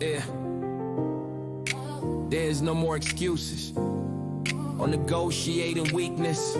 Yeah. There's no more excuses or negotiating weakness.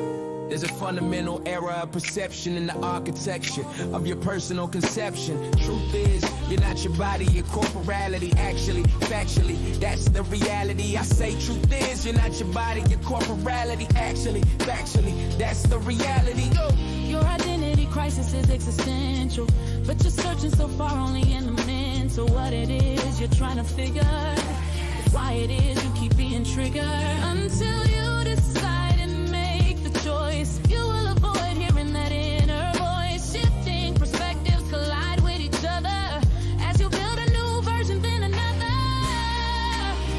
There's a fundamental error of perception in the architecture of your personal conception. Truth is, you're not your body, your corporality. Actually, factually, that's the reality. I say truth is, you're not your body, your corporality. Actually, factually, that's the reality. Go. Your identity crisis is existential, but you're searching so far only in the mental. What it is you're trying to figure, it's why it is you keep being triggered. Until you decide and make the choice, you will avoid hearing that inner voice. Shifting perspectives collide with each other as you build a new version, then another.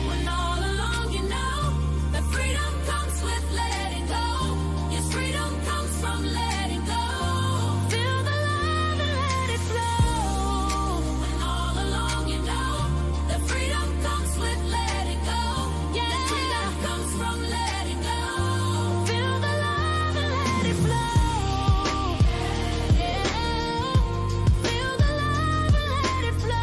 When all along you know that freedom comes with letting go. Yes, freedom comes from letting go. Feel the love and let it flow. When all along you know that freedom comes with letting go. Yeah, freedom comes from letting go. Feel the love and let it flow. Yeah, feel the love and let it flow.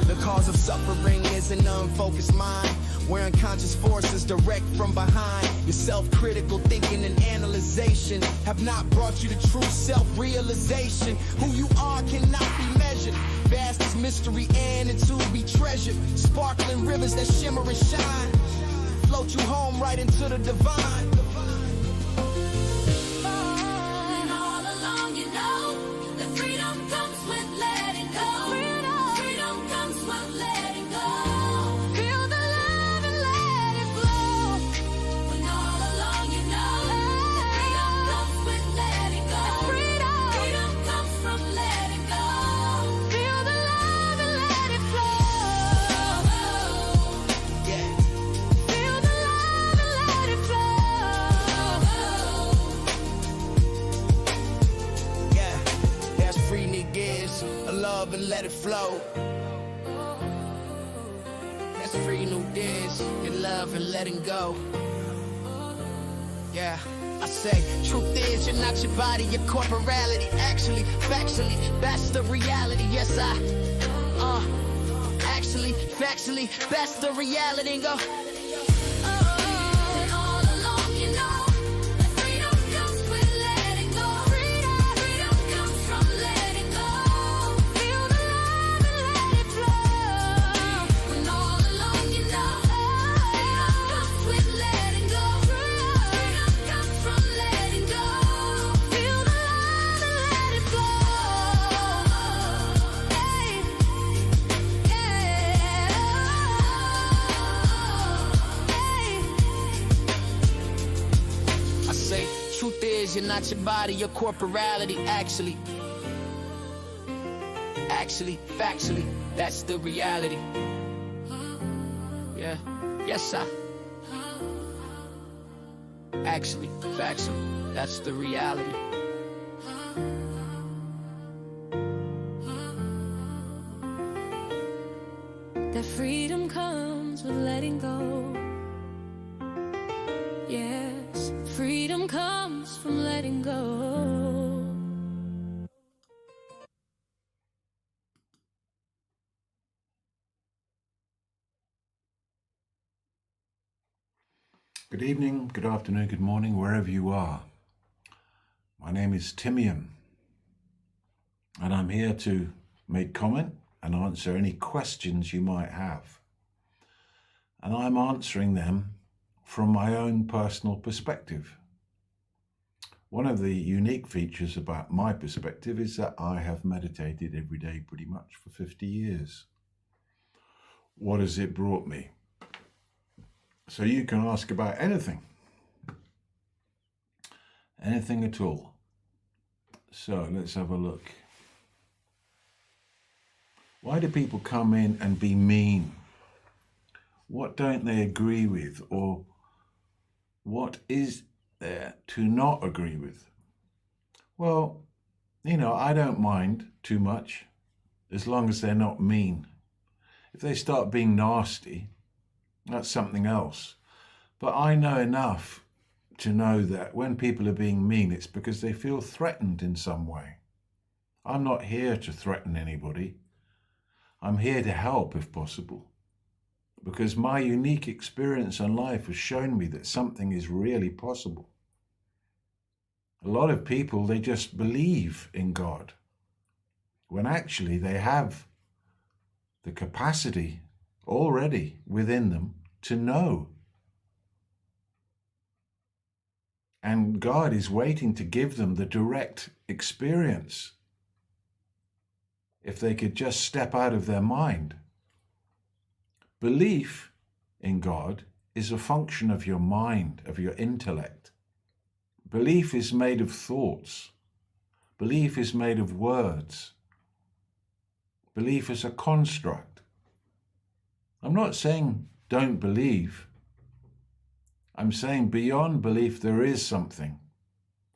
The cause of suffering is an unfocused mind, where unconscious forces direct from behind. Your self-critical thinking and analyzation have not brought you to true self-realization. Who you are cannot be measured. Vast is mystery and to be treasured. Sparkling rivers that shimmer and shine, float you home right into the divine. And all along you know that freedom comes with letting go. Freedom comes with letting go. Feel the love and let it flow. When all along you know that freedom comes with letting go. Freedom comes from letting go. Feel the love and let it flow. Yeah. Feel the love and let it flow. Yeah, that's free niggas, love and let it flow. That's free new days, your love and letting go. Yeah, I say, truth is, you're not your body, your corporality. Actually, factually, that's the reality. Yes, actually, factually, that's the reality. Go. And all along you know that freedom comes with letting go. Freedom comes from letting go. Feel the love and let it flow. When all along you know freedom comes with letting go. Freedom comes from letting go. Feel the love and let it flow. Hey, I say, truth is, you're not your body, your corporality. Actually, factually, that's the reality. Yeah, yes, actually, factually, that's the reality. that freedom comes with letting go. Yes, freedom comes from letting go. Good evening, good afternoon, good morning, wherever you are. My name is Timian, and I'm here to make comment and answer any questions you might have. And I'm answering them from my own personal perspective. One of the unique features about my perspective is that I have meditated every day pretty much for 50 years. What has it brought me? So you can ask about anything at all. So let's have a look. Why do people come in and be mean? What don't they agree with, or what is there to not agree with? Well, I don't mind too much as long as they're not mean. If they start being nasty, that's something else. But I know enough to know that when people are being mean, it's because they feel threatened in some way. I'm not here to threaten anybody. I'm here to help if possible, because my unique experience in life has shown me that something is really possible. A lot of people, they just believe in God, when actually they have the capacity already within them to know. And God is waiting to give them the direct experience. If they could just step out of their mind. Belief in God is a function of your mind, of your intellect. Belief is made of thoughts. Belief is made of words. Belief is a construct. I'm not saying don't believe. I'm saying beyond belief there is something.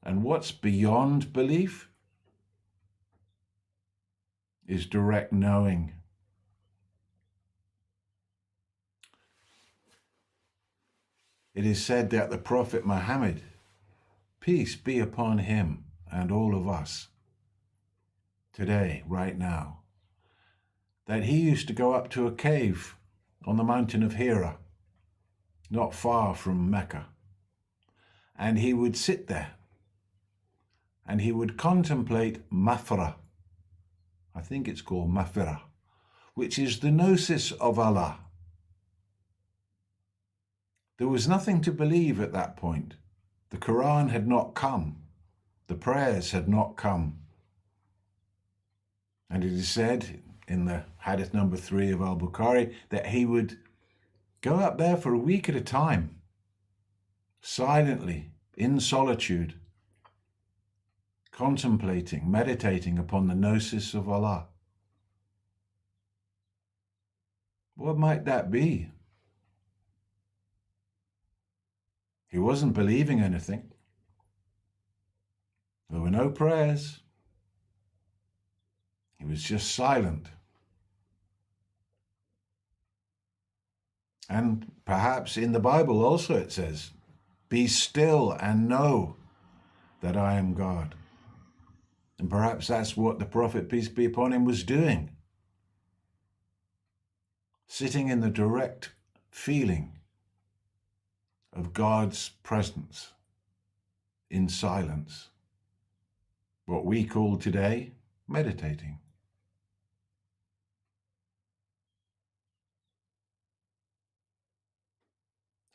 And what's beyond belief is direct knowing. It is said that the Prophet Muhammad, peace be upon him and all of us today, right now, that he used to go up to a cave on the mountain of Hira, not far from Mecca, and he would sit there and he would contemplate Mafra. I think it's called Mafira, which is the gnosis of Allah. There was nothing to believe at that point. The Quran had not come. The prayers had not come. And it is said in the hadith number 3 of Al-Bukhari that he would go up there for a week at a time, silently, in solitude, contemplating, meditating upon the gnosis of Allah. What might that be? He wasn't believing anything. There were no prayers. He was just silent. And perhaps in the Bible also it says, "Be still and know that I am God." And perhaps that's what the Prophet, peace be upon him, was doing. Sitting in the direct feeling of God's presence in silence. What we call today meditating.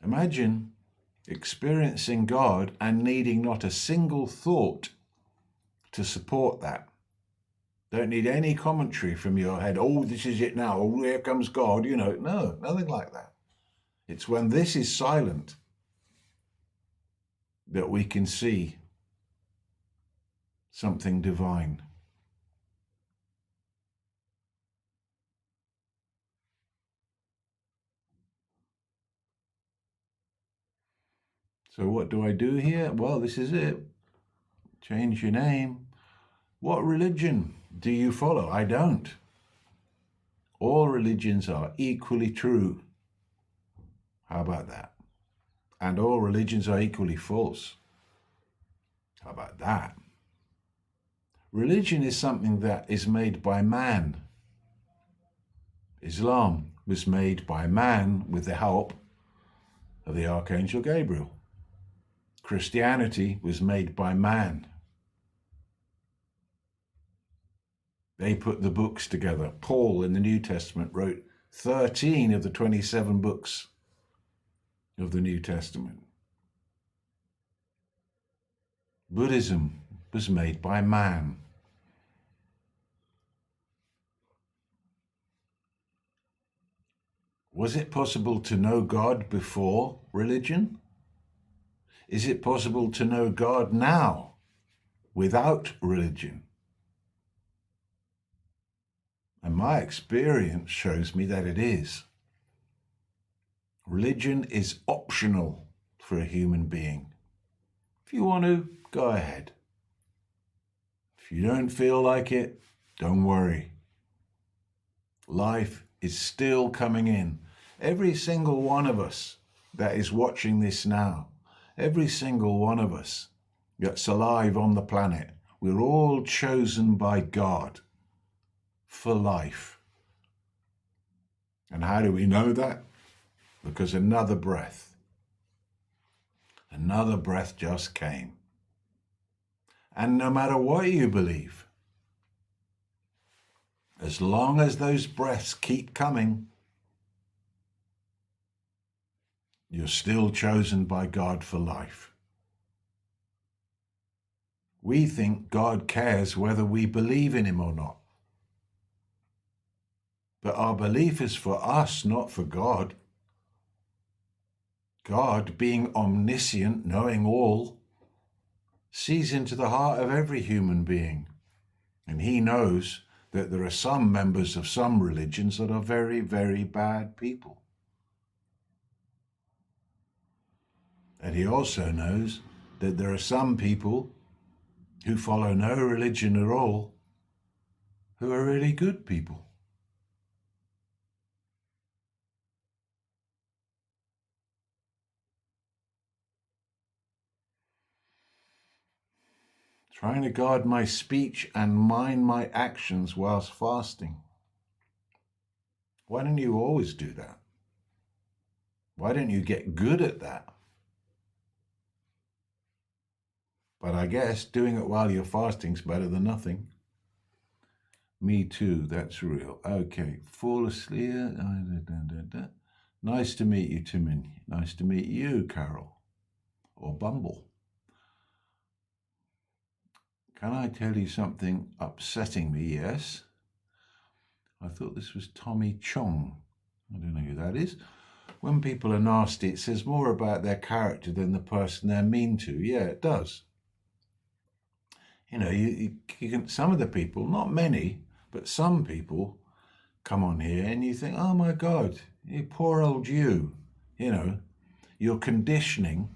Imagine experiencing God and needing not a single thought to support that. Don't need any commentary from your head. Oh, this is it now. Oh, here comes God. You know, no, nothing like that. It's when this is silent that we can see something divine. So what do I do here? Well, this is it. Change your name. What religion do you follow? I don't. All religions are equally true. How about that? And all religions are equally false. How about that? Religion is something that is made by man. Islam was made by man with the help of the Archangel Gabriel. Christianity was made by man. They put the books together. Paul in the New Testament wrote 13 of the 27 books of the New Testament. Buddhism was made by man. Was it possible to know God before religion? Is it possible to know God now without religion? And my experience shows me that it is. Religion is optional for a human being. If you want to, go ahead. If you don't feel like it, don't worry. Life is still coming in. Every single one of us that is watching this now, every single one of us that's alive on the planet, We're all chosen by God for life. And how do we know that? Because another breath just came. And no matter what you believe, as long as those breaths keep coming, you're still chosen by God for life. We think God cares whether we believe in him or not. But our belief is for us, not for God. God, being omniscient, knowing all, sees into the heart of every human being. And he knows that there are some members of some religions that are very, very bad people. And he also knows that there are some people who follow no religion at all who are really good people. Trying to guard my speech and mind my actions whilst fasting. Why don't you always do that? Why don't you get good at that? But I guess doing it while you're fasting is better than nothing. Me too, that's real. Okay, fall asleep. Nice to meet you, Timon. Nice to meet you, Carol. Or Bumble. Can I tell you something upsetting me? Yes. I thought this was Tommy Chong. I don't know who that is. When people are nasty, it says more about their character than the person they're mean to. Yeah, it does. You know, you can, some of the people, not many, but some people come on here and you think, oh my God, you poor old you. You know, you're conditioning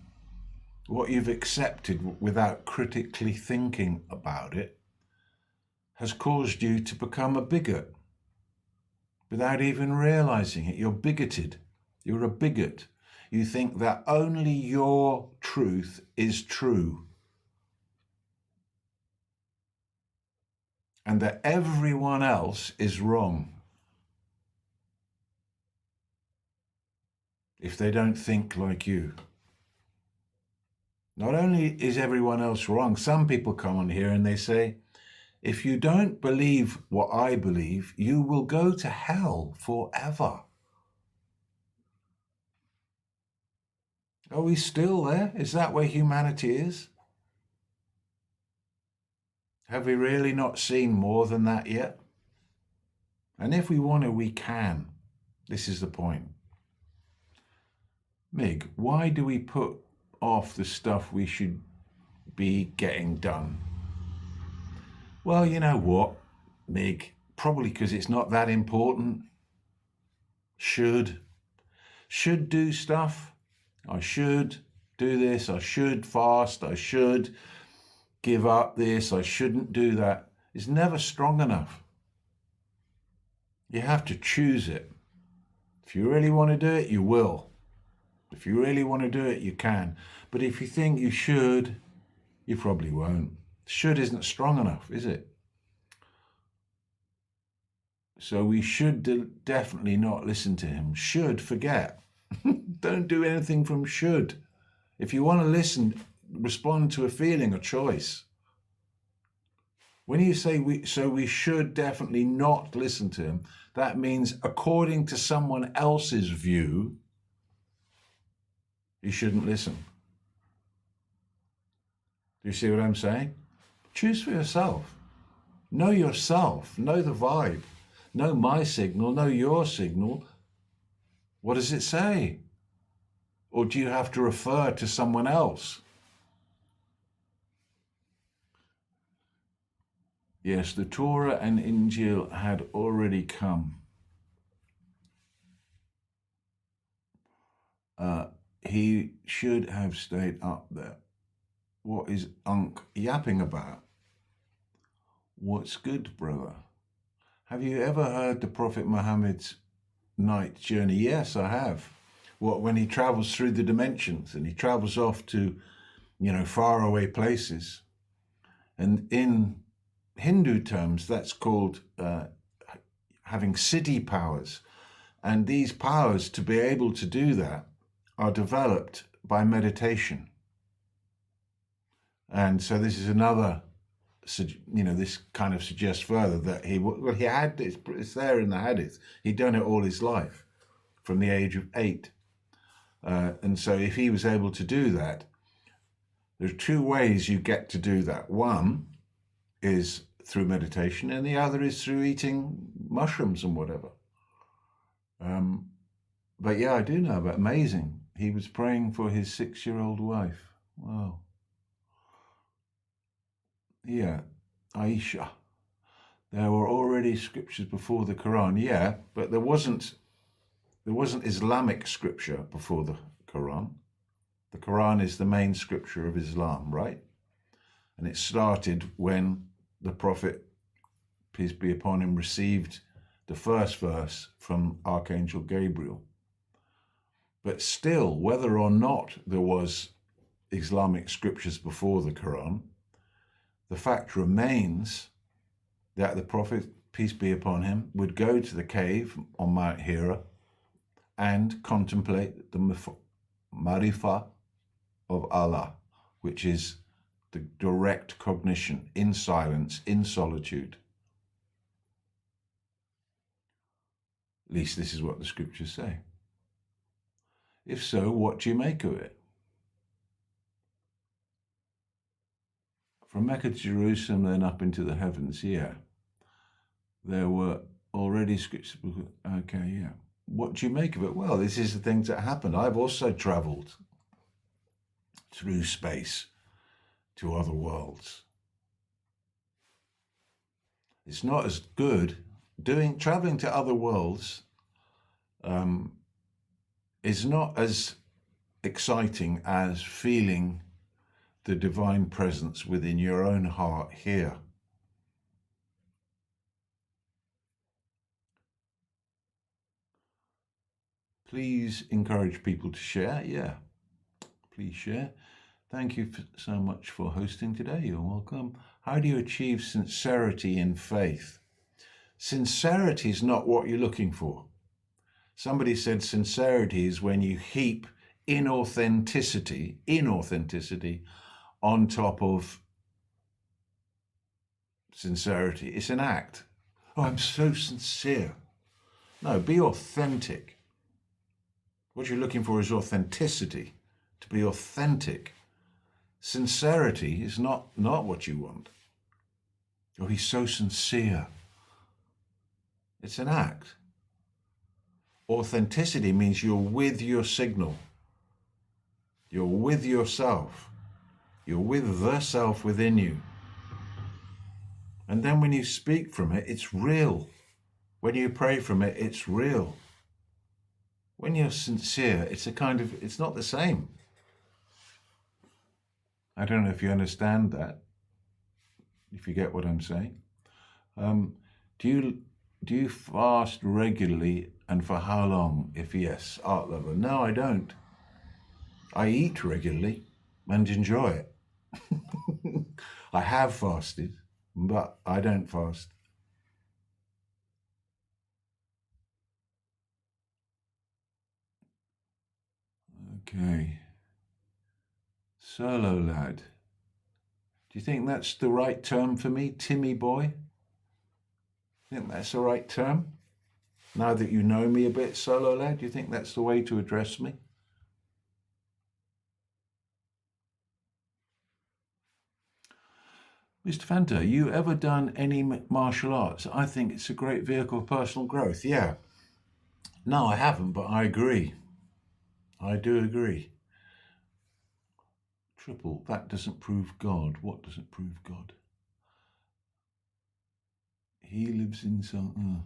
what you've accepted without critically thinking about it has caused you to become a bigot without even realizing it. You're bigoted. You're a bigot. You think that only your truth is true and that everyone else is wrong if they don't think like you. Not only is everyone else wrong, some people come on here and they say, if you don't believe what I believe, you will go to hell forever. Are we still there? Is that where humanity is? Have we really not seen more than that yet? And if we want to, we can. This is the point. Mig, why do we put off the stuff we should be getting done? Well, you know what, Mig? Probably because it's not that important. Should do stuff. I should do this. I should fast. I should give up this. I shouldn't do that. It's never strong enough. You have to choose it. If you really want to do it, you will. If you really want to do it, you can. But if you think you should, you probably won't. Should isn't strong enough, is it? So we should definitely not listen to him. Should, forget. Don't do anything from should. If you want to listen, respond to a feeling, a choice. When you say we should definitely not listen to him, that means according to someone else's view, you shouldn't listen. Do you see what I'm saying? Choose for yourself. Know yourself. Know the vibe. Know my signal. Know your signal. What does it say? Or do you have to refer to someone else? Yes, the Torah and Injil had already come. He should have stayed up there. What is Unc yapping about? What's good, brother? Have you ever heard the Prophet Muhammad's night journey? Yes, I have. What, when he travels through the dimensions and he travels off to, faraway places. And in Hindu terms, that's called having siddhi powers. And these powers, to be able to do that, are developed by meditation. And so this is another, this kind of suggests further that he had, it's there in the hadith, he'd done it all his life from the age of 8. And so if he was able to do that, there are 2 ways you get to do that. One is through meditation, and the other is through eating mushrooms and whatever. But yeah, I do know about, amazing. He was praying for his 6-year-old wife. Wow. Yeah, Aisha. There were already scriptures before the Quran. Yeah, but there wasn't Islamic scripture before the Quran. The Quran is the main scripture of Islam, right? And it started when the Prophet, peace be upon him, received the first verse from Archangel Gabriel. But still, whether or not there was Islamic scriptures before the Quran, the fact remains that the Prophet, peace be upon him, would go to the cave on Mount Hira and contemplate the marifah of Allah, which is the direct cognition in silence, in solitude. At least this is what the scriptures say. If so, what do you make of it? From Mecca to Jerusalem, then up into the heavens, yeah. There were already scriptures. Okay, yeah. What do you make of it? Well, this is the things that happened. I've also traveled through space to other worlds. It's not as good. Traveling to other worlds is not as exciting as feeling the divine presence within your own heart here. Please encourage people to share. Yeah, please share. Thank you so much for hosting today. You're welcome. How do you achieve sincerity in faith? Sincerity is not what you're looking for. Somebody said sincerity is when you heap inauthenticity on top of sincerity. It's an act. Oh, I'm so sincere. No, be authentic. What you're looking for is authenticity, to be authentic. Sincerity is not what you want. Oh, he's so sincere. It's an act. Authenticity means you're with your signal. You're with yourself. You're with the self within you. And then when you speak from it, it's real. When you pray from it, it's real. When you're sincere, it's not the same. I don't know if you understand that, if you get what I'm saying. Do you fast regularly, and for how long? If yes, art lover. No, I don't. I eat regularly and enjoy it. I have fasted, but I don't fast. Okay. Solo lad. Do you think that's the right term for me, Timmy boy? Think that's the right term? Now that you know me a bit, solo lad, do you think that's the way to address me? Mr. Fanta, you ever done any martial arts? I think it's a great vehicle of personal growth. Yeah. No, I haven't, but I agree. I do agree. Triple, that doesn't prove God. What doesn't prove God? He lives in some...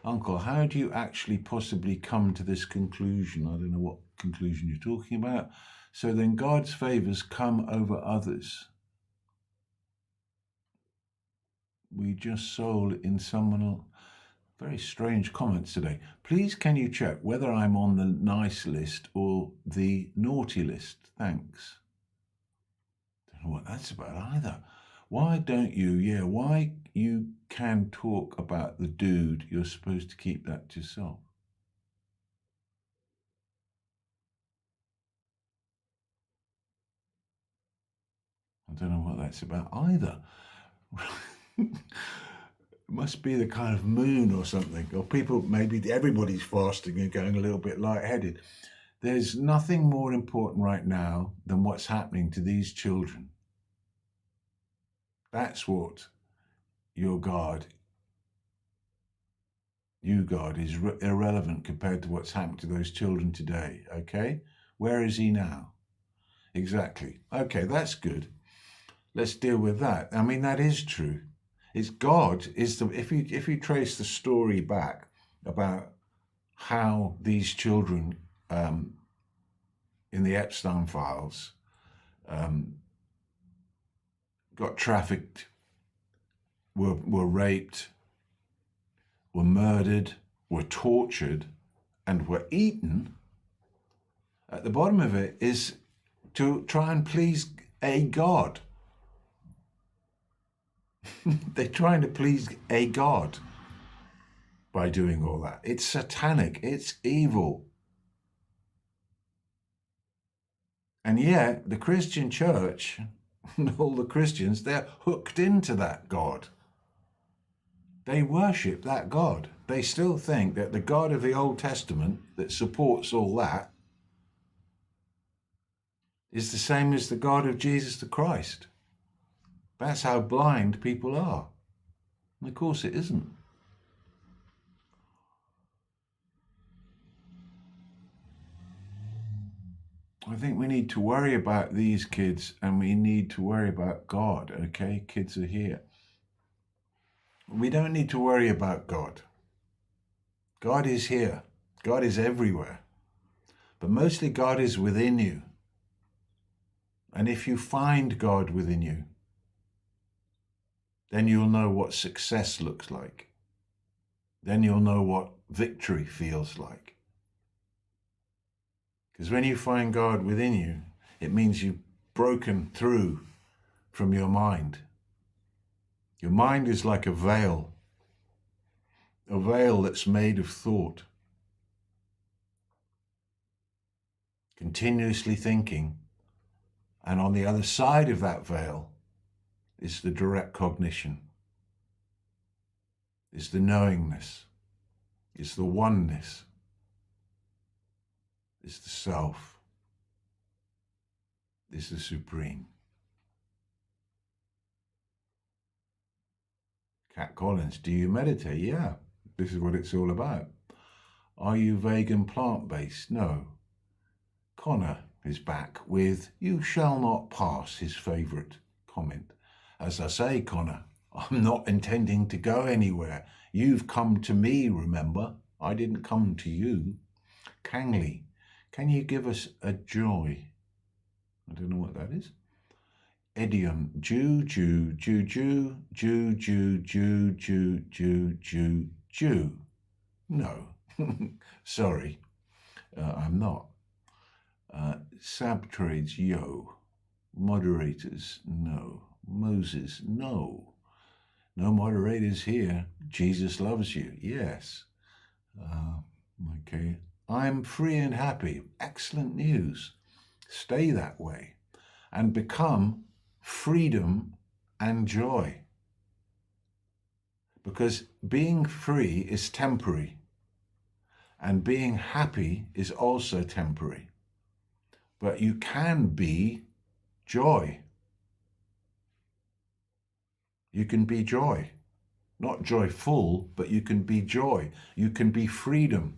Uncle, how do you actually possibly come to this conclusion? I don't know what conclusion you're talking about. So then God's favors come over others. We just sold in someone else. Very strange comments today. Please can you check whether I'm on the nice list or the naughty list? Thanks. Don't know what that's about either. Why don't you, why you can talk about the dude, you're supposed to keep that to yourself? I don't know what that's about either. It must be the kind of moon or something, or people, maybe everybody's fasting and going a little bit lightheaded. There's nothing more important right now than what's happening to these children. That's what you, God, is irrelevant compared to what's happened to those children today, okay? Where is he now? Exactly. Okay, that's good. Let's deal with that. I mean, that is true. It's God is the, if you trace the story back about how these children in the Epstein files got trafficked, were raped, were murdered, were tortured, and were eaten, at the bottom of it is to try and please a God. They're trying to please a God by doing all that. It's satanic. It's evil. And yet the Christian church and all the Christians, they're hooked into that God. They worship that God. They still think that the God of the Old Testament that supports all that is the same as the God of Jesus the Christ. That's how blind people are. And of course it isn't. I think we need to worry about these kids, and we need to worry about God, okay? Kids are here. We don't need to worry about God. God is here. God is everywhere. But mostly God is within you. And if you find God within you, then you'll know what success looks like. Then you'll know what victory feels like. Because when you find God within you, it means you've broken through from your mind. Your mind is like a veil that's made of thought. Continuously thinking, and on the other side of that veil is the direct cognition, is the knowingness, is the oneness, is the self, is the supreme. Cat Collins, do you meditate? Yeah, this is what it's all about. Are you vegan plant-based? No. Connor is back with, you shall not pass, his favourite comment. As I say, Connor, I'm not intending to go anywhere. You've come to me, remember? I didn't come to you. Kangley, can you give us a joy? I don't know what that is. Idiom, Jew, Jew, Jew, Jew, Jew, Jew, Jew, Jew, Jew, Jew, Jew. No, sorry, I'm not. Sabtrades, yo. Moderators, no. Moses, no. No moderators here. Jesus loves you, yes. Okay. I'm free and happy. Excellent news. Stay that way and become freedom and joy. Because being free is temporary and being happy is also temporary. But you can be joy. You can be joy. Not joyful, but you can be joy. You can be freedom.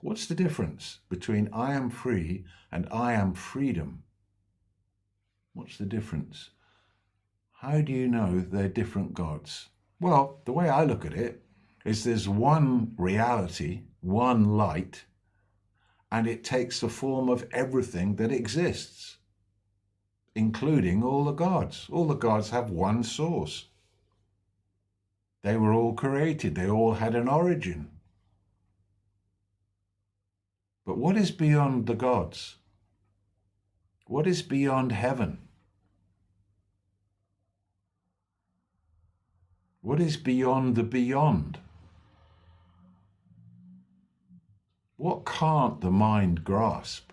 What's the difference between I am free and I am freedom? What's the difference? How do you know they're different gods? Well, the way I look at it is there's one reality, one light, and it takes the form of everything that exists, including all the gods. All the gods have one source. They were all created. They all had an origin. But what is beyond the gods? What is beyond heaven? What is beyond the beyond? What can't the mind grasp?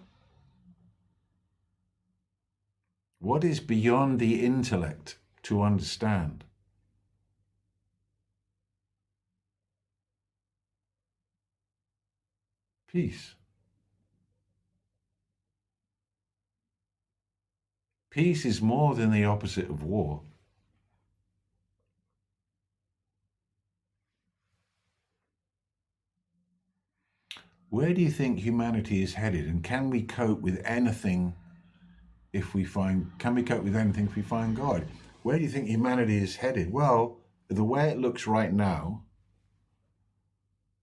What is beyond the intellect to understand? Peace. Peace is more than the opposite of war. Where do you think humanity is headed, and can we cope with anything if we find God? Where do you think humanity is headed? Well, the way it looks right now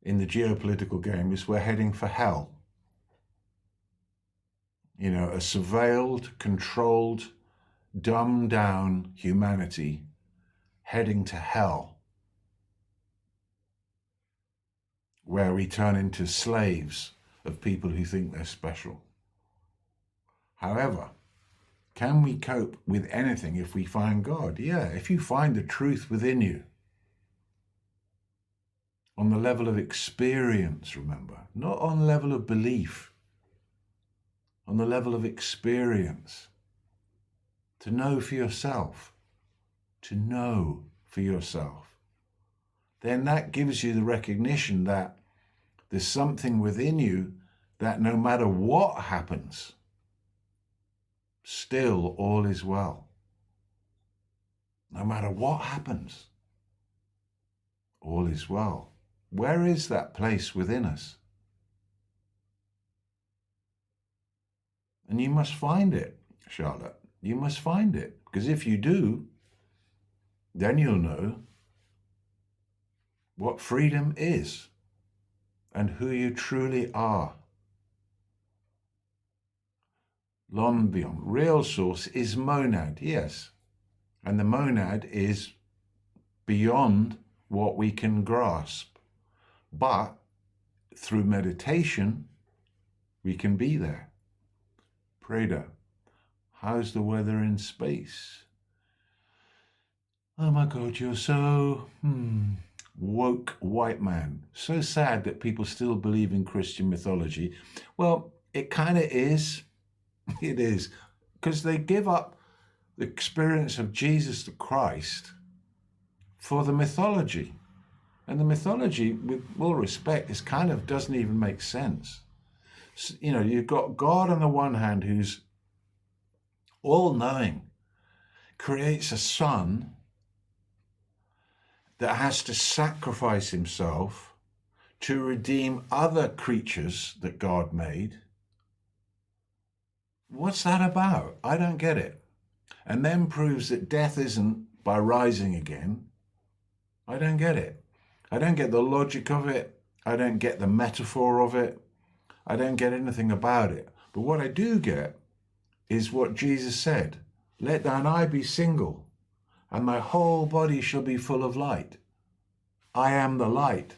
in the geopolitical game is we're heading for hell. You know, a surveilled, controlled, dumbed down humanity heading to hell, where we turn into slaves of people who think they're special. However, can we cope with anything if we find God? Yeah, if you find the truth within you, on the level of experience, remember, not on the level of belief, on the level of experience, to know for yourself, then that gives you the recognition that there's something within you that no matter what happens, still all is well. No matter what happens, all is well. Where is that place within us? And you must find it, Charlotte. You must find it. Because if you do, then you'll know what freedom is and who you truly are. Long beyond. Real source is monad, yes. And the monad is beyond what we can grasp. But through meditation, we can be there. Preda, how's the weather in space? Oh my God, you're so woke white man. So sad that people still believe in Christian mythology. Well, it kind of is. It is. Because they give up the experience of Jesus the Christ for the mythology. And the mythology, with all respect, is kind of doesn't even make sense. You know, you've got God on the one hand who's all-knowing, creates a son that has to sacrifice himself to redeem other creatures that God made. What's that about? I don't get it. And then proves that death isn't by rising again. I don't get it. I don't get the logic of it. I don't get the metaphor of it. I don't get anything about it. But what I do get is what Jesus said. Let thine eye be single, and thy whole body shall be full of light. I am the light.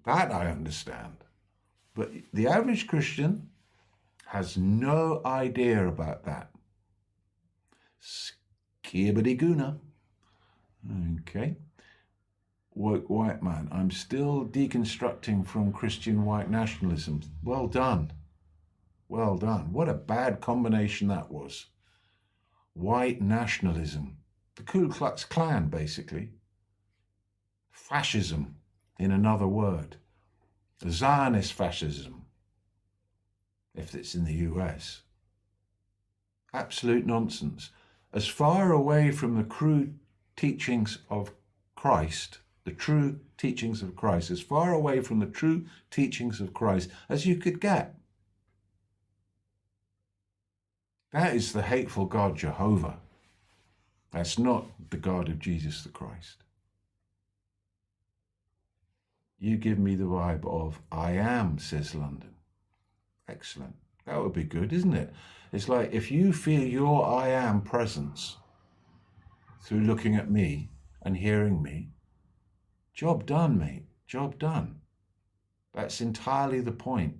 That I understand. But the average Christian has no idea about that. Skibbity-guna. Okay. Woke white man. I'm still deconstructing from Christian white nationalism. Well done. Well done. What a bad combination that was. White nationalism. The Ku Klux Klan, basically. Fascism, in another word. Zionist fascism, if it's in the US. Absolute nonsense. As far away from the true teachings of Christ, the true teachings of Christ, as far away from the true teachings of Christ as you could get. That is the hateful God Jehovah. That's not the God of Jesus the Christ. You give me the vibe of I am, says London. Excellent. That would be good, isn't it? It's like if you feel your I am presence through looking at me and hearing me, job done, mate. Job done. That's entirely the point.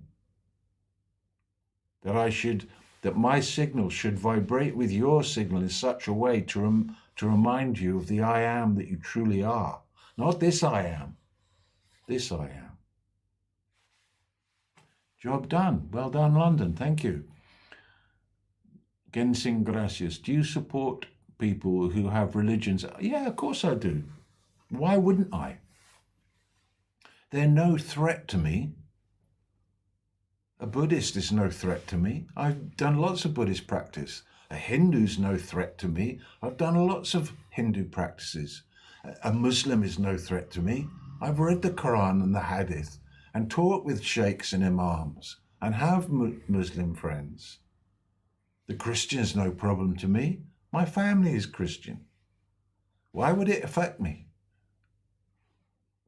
That I should that my signal should vibrate with your signal in such a way to remind you of the I am that you truly are. Not this I am, this I am. Job done. Well done, London. Thank you. Gensing gracias. Do you support people who have religions? Yeah, of course I do. Why wouldn't I? They're no threat to me. A Buddhist is no threat to me. I've done lots of Buddhist practice. A Hindu's no threat to me. I've done lots of Hindu practices. A Muslim is no threat to me. I've read the Quran and the Hadith and taught with sheikhs and imams and have Muslim friends. The Christian's no problem to me. My family is Christian. Why would it affect me?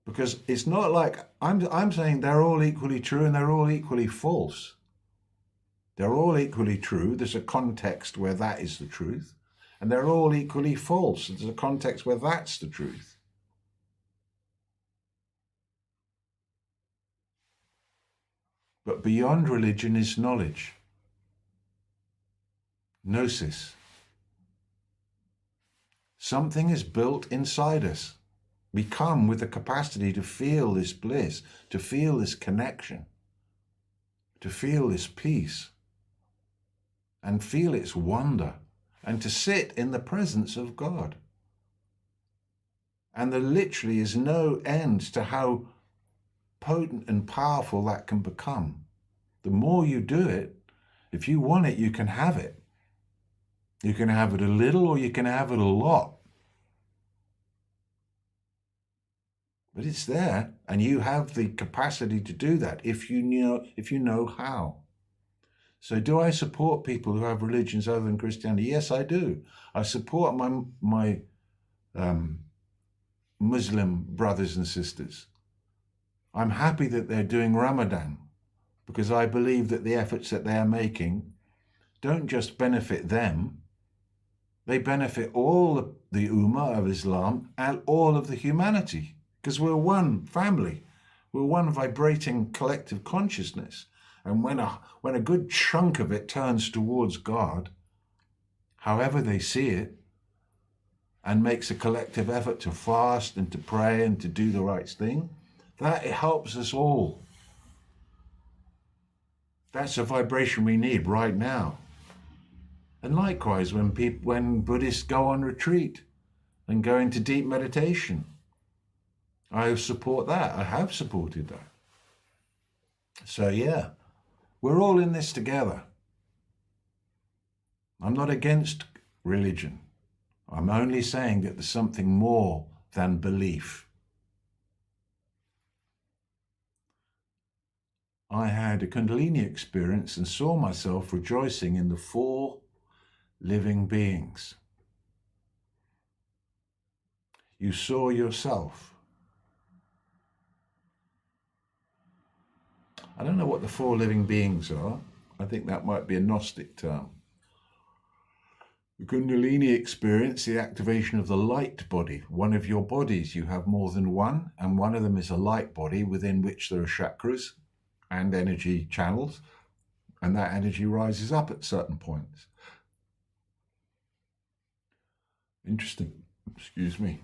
Because it's not like I'm saying they're all equally true and they're all equally false. They're all equally true. There's a context where that is the truth. And they're all equally false. There's a context where that's the truth. But beyond religion is knowledge. Gnosis. Something is built inside us. We come with the capacity to feel this bliss, to feel this connection, to feel this peace, and feel its wonder, and to sit in the presence of God. And there literally is no end to how potent and powerful that can become. The more you do it, if you want it, you can have it. You can have it a little or you can have it a lot. But it's there, and you have the capacity to do that if you know how. So do I support people who have religions other than Christianity? Yes, I do. I support my Muslim brothers and sisters. I'm happy that they're doing Ramadan because I believe that the efforts that they are making don't just benefit them, they benefit all the Ummah of Islam and all of the humanity. Because we're one family, we're one vibrating collective consciousness. And when a good chunk of it turns towards God, however they see it, and makes a collective effort to fast and to pray and to do the right thing, that it helps us all. That's a vibration we need right now. And likewise, when Buddhists go on retreat and go into deep meditation, I support that. I have supported that. So yeah, we're all in this together. I'm not against religion. I'm only saying that there's something more than belief. I had a Kundalini experience and saw myself rejoicing in the 4 living beings. You saw yourself. I don't know what the 4 living beings are. I think that might be a Gnostic term. The Kundalini experience, the activation of the light body, one of your bodies. You have more than one, and one of them is a light body within which there are chakras and energy channels, and that energy rises up at certain points. Interesting. Excuse me.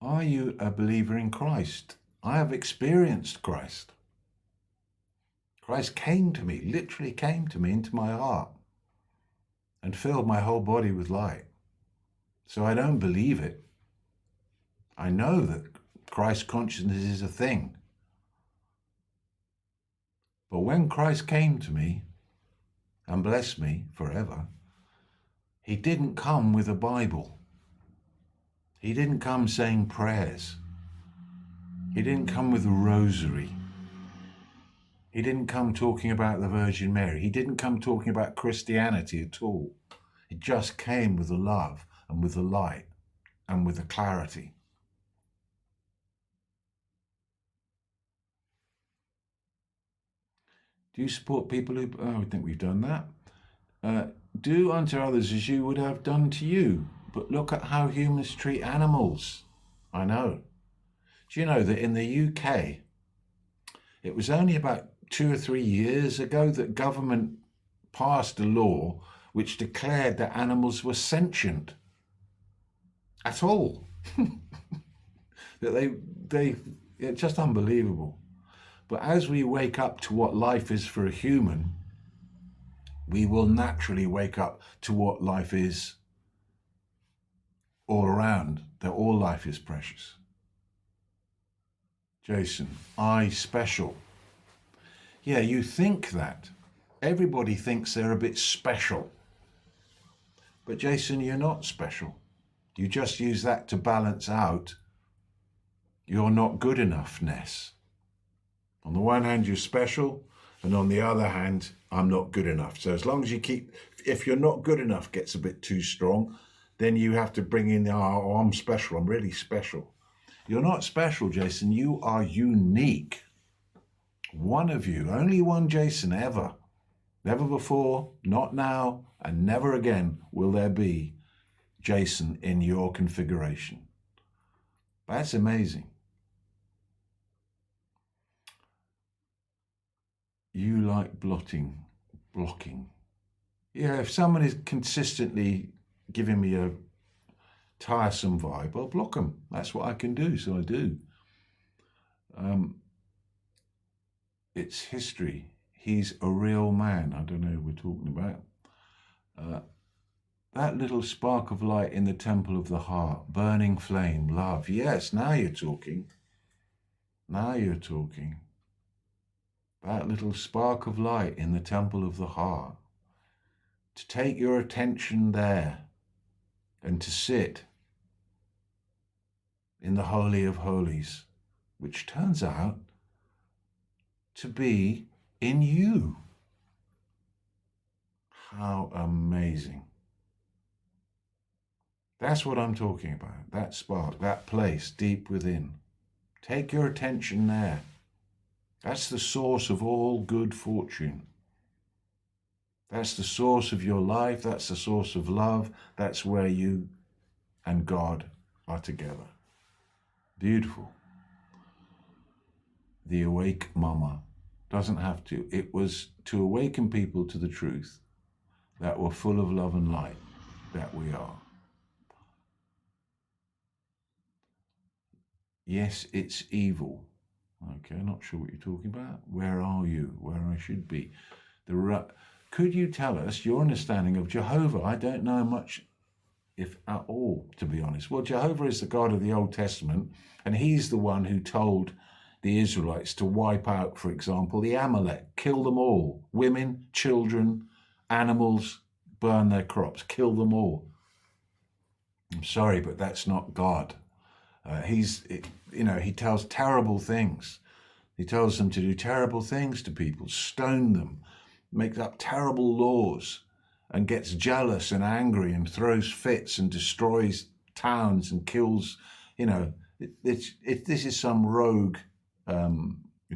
Are you a believer in Christ? I have experienced Christ. Christ came to me, literally came to me into my heart and filled my whole body with light. So I don't believe it. I know that Christ consciousness is a thing. But when Christ came to me and blessed me forever, he didn't come with a Bible. He didn't come saying prayers. He didn't come with a rosary. He didn't come talking about the Virgin Mary. He didn't come talking about Christianity at all. It just came with the love and with the light and with the clarity. Do you support people who, I think we've done that. Do unto others as you would have done to you. But look at how humans treat animals. I know. Do you know that in the UK, it was only about 2 or 3 years ago that government passed a law which declared that animals were sentient at all. That it's just unbelievable. But as we wake up to what life is for a human, we will naturally wake up to what life is all around, that all life is precious. Jason, I special. Yeah, you think that. Everybody thinks they're a bit special. But Jason, you're not special. You just use that to balance out your not good enoughness. On the one hand, you're special, and on the other hand, I'm not good enough. So as long as you keep, if you're not good enough gets a bit too strong, then you have to bring in, oh, I'm special, I'm really special. You're not special, Jason. You are unique. One of you, only one Jason ever. Never before, not now, and never again will there be Jason in your configuration. That's amazing. You like blocking. Yeah, if someone is consistently giving me a tiresome vibe, I'll block them. That's what I can do, so I do. It's history. He's a real man. I don't know who we're talking about. That little spark of light in the temple of the heart, burning flame, love. Yes, now you're talking. Now you're talking. That little spark of light in the temple of the heart. To take your attention there and to sit in the Holy of Holies, which turns out to be in you. How amazing. That's what I'm talking about, that spark, that place deep within. Take your attention there. That's the source of all good fortune. That's the source of your life. That's the source of love. That's where you and God are together. Beautiful. The awake mama doesn't have to. It was to awaken people to the truth that we're full of love and light, that we are. Yes, it's evil. Okay, not sure what you're talking about. Where are you? Where I should be. Could you tell us your understanding of Jehovah? I don't know much, if at all, to be honest. Well, Jehovah is the God of the Old Testament, and he's the one who told the Israelites to wipe out, for example, the Amalek, kill them all. Women, children, animals, burn their crops, kill them all. I'm sorry, but that's not God. He tells terrible things. He tells them to do terrible things to people, stone them, makes up terrible laws, and gets jealous and angry and throws fits and destroys towns and kills. This is some rogue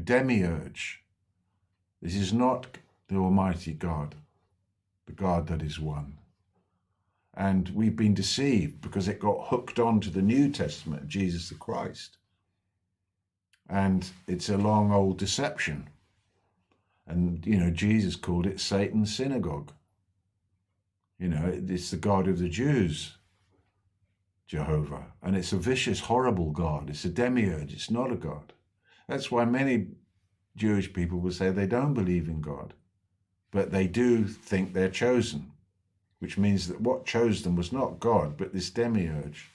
demiurge. This is not the Almighty God, the God that is one. And we've been deceived because it got hooked onto the New Testament of Jesus the Christ. And it's a long old deception. And, Jesus called it Satan's synagogue. It's the God of the Jews, Jehovah. And it's a vicious, horrible God. It's a demiurge. It's not a God. That's why many Jewish people will say they don't believe in God, but they do think they're chosen, which means that what chose them was not God, but this demiurge.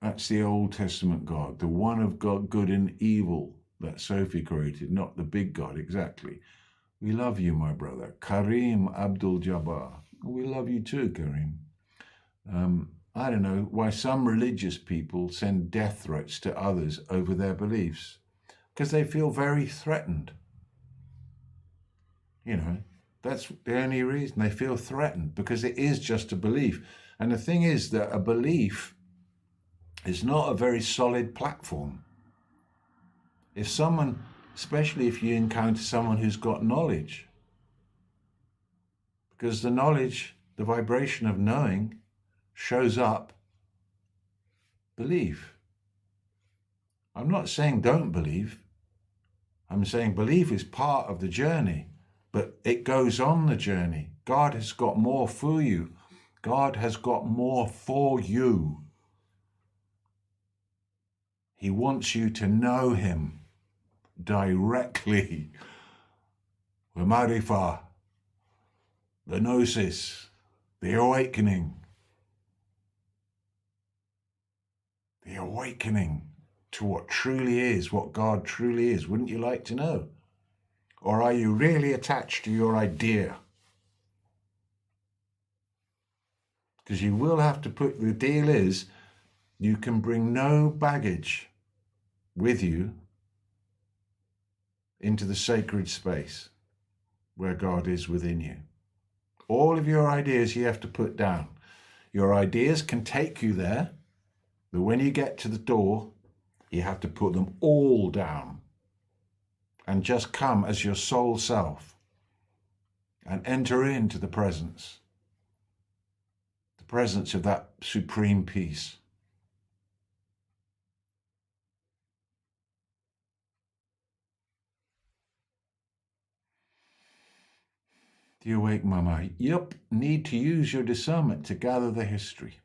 That's the Old Testament God, the one of God, good and evil that Sophie created, not the big God, exactly. We love you, my brother. Karim Abdul-Jabbar. We love you too, Karim. I don't know why some religious people send death threats to others over their beliefs, because they feel very threatened. That's the only reason they feel threatened, because it is just a belief. And the thing is that a belief is not a very solid platform. If someone, especially if you encounter someone who's got knowledge, because the knowledge, the vibration of knowing, shows up belief. I'm not saying don't believe. I'm saying belief is part of the journey, but it goes on the journey. God has got more for you. God has got more for you. He wants you to know him directly. The Marifa, the Gnosis, the awakening. The awakening to what truly is, what God truly is. Wouldn't you like to know? Or are you really attached to your idea? Because you will have to put, the deal is, you can bring no baggage with you into the sacred space where God is within you. All of your ideas you have to put down. Your ideas can take you there, but when you get to the door, you have to put them all down and just come as your soul self and enter into the presence of that supreme peace. The awake mama. Yep, need to use your discernment to gather the history.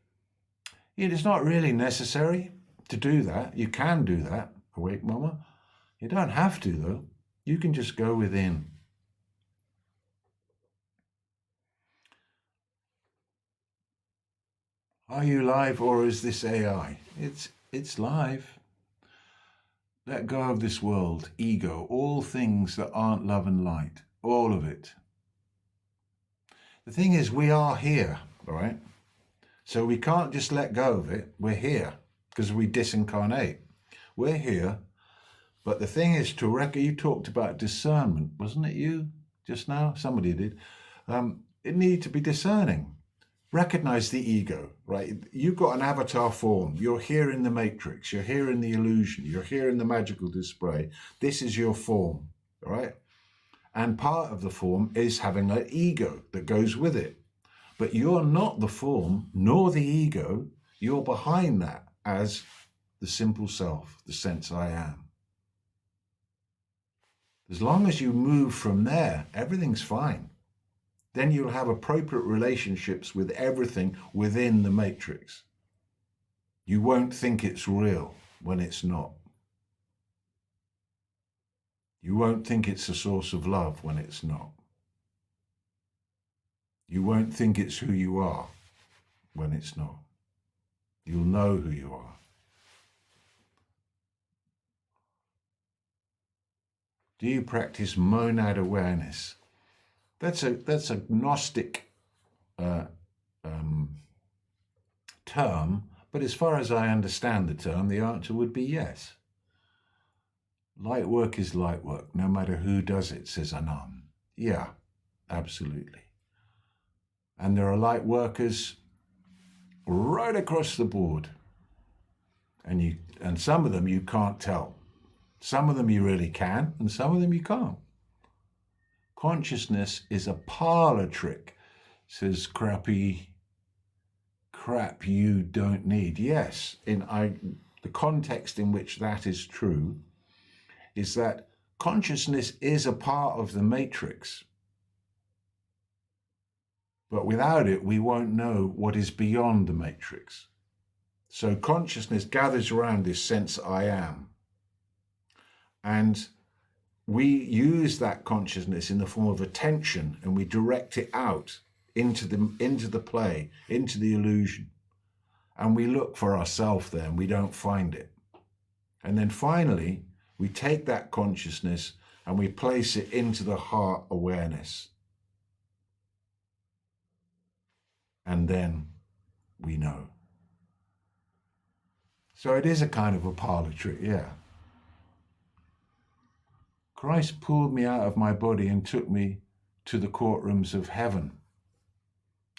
It is not really necessary to do that. You can do that, awake mama. You don't have to, though. You can just go within. Are you live, or is this AI? It's live. Let go of this world, ego, all things that aren't love and light, all of it. The thing is, we are here, all right? So we can't just let go of it. We're here because we disincarnate. We're here. But the thing is to reckon, you talked about discernment, wasn't it you just now? Somebody did. It needs to be discerning. Recognize the ego, right? You've got an avatar form. You're here in the matrix. You're here in the illusion. You're here in the magical display. This is your form, all right? And part of the form is having an ego that goes with it. But you're not the form, nor the ego. You're behind that as the simple self, the sense I am. As long as you move from there, everything's fine. Then you'll have appropriate relationships with everything within the matrix. You won't think it's real when it's not. You won't think it's a source of love when it's not. You won't think it's who you are when it's not. You'll know who you are. Do you practice monad awareness? That's a Gnostic term, but as far as I understand the term, the answer would be yes. Light work is light work, no matter who does it, says Anand. Yeah, absolutely. And there are light workers right across the board. And some of them you can't tell. Some of them you really can, and some of them you can't. Consciousness is a parlor trick, says crap you don't need. Yes, the context in which that is true is that consciousness is a part of the matrix. But without it, we won't know what is beyond the matrix. So consciousness gathers around this sense I am. And we use that consciousness in the form of attention, and we direct it out into the play, into the illusion. And we look for ourselves there, and we don't find it. And then finally, we take that consciousness and we place it into the heart awareness. And then we know. So it is a kind of a parlor trick, yeah. Christ pulled me out of my body and took me to the courtrooms of heaven.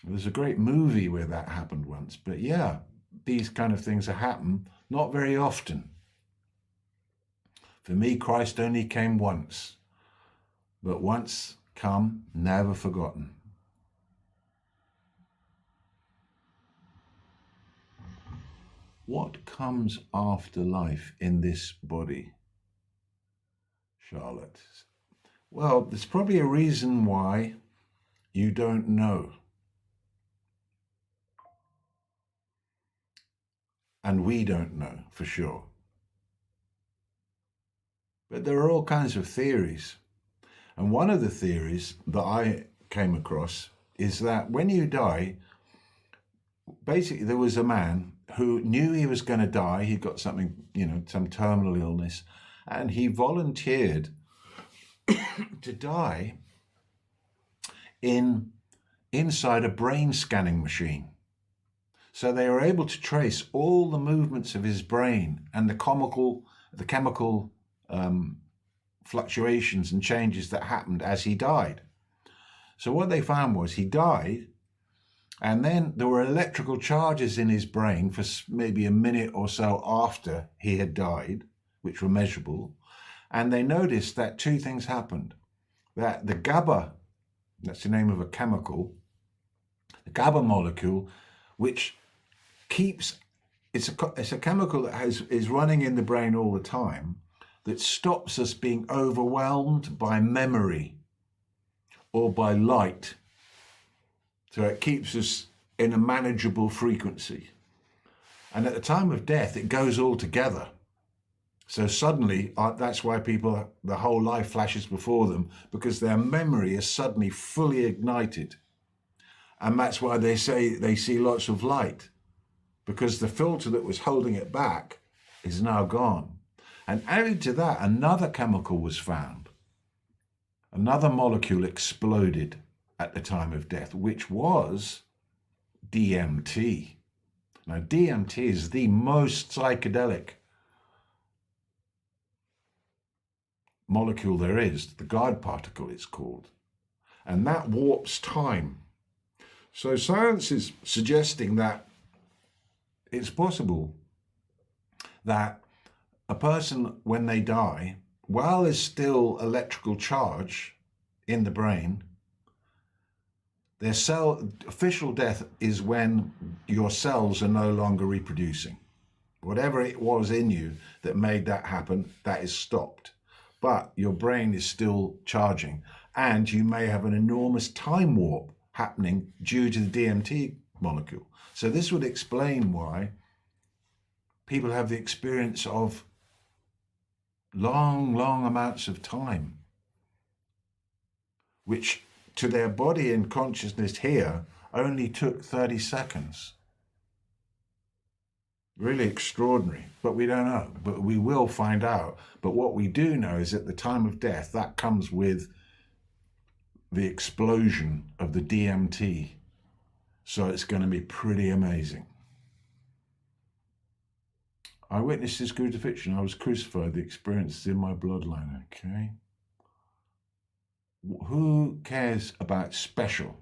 There's a great movie where that happened once, but yeah, these kind of things happen not very often. For me, Christ only came once, but once come, never forgotten. What comes after life in this body, Charlotte? Well, there's probably a reason why you don't know. And we don't know for sure. But there are all kinds of theories. And one of the theories that I came across is that when you die, basically there was a man who knew he was going to die. He got something, some terminal illness, and he volunteered to die inside a brain scanning machine. So they were able to trace all the movements of his brain and the chemical fluctuations and changes that happened as he died. So what they found was he died, and then there were electrical charges in his brain for maybe a minute or so after he had died, which were measurable. And they noticed that two things happened. That the GABA, that's the name of a chemical, the GABA molecule, which it's a chemical that is running in the brain all the time, that stops us being overwhelmed by memory or by light. So it keeps us in a manageable frequency. And at the time of death, it goes all together. So suddenly, that's why people, the whole life flashes before them, because their memory is suddenly fully ignited. And that's why they say they see lots of light, because the filter that was holding it back is now gone. And added to that, another chemical was found. Another molecule exploded at the time of death, which was DMT. Now, DMT is the most psychedelic molecule there is, the God particle it's called. And that warps time. So science is suggesting that it's possible that a person, when they die, while there's still electrical charge in the brain, their official death is when your cells are no longer reproducing. Whatever it was in you that made that happen, that is stopped. But your brain is still charging, and you may have an enormous time warp happening due to the DMT molecule. So this would explain why people have the experience of long amounts of time, which to their body and consciousness here only took 30 seconds. Really extraordinary, but we don't know. But we will find out. But what we do know is at the time of death, that comes with the explosion of the DMT. So it's going to be pretty amazing. I witnessed his crucifixion. I was crucified. The experience is in my bloodline. Okay. Who cares about special?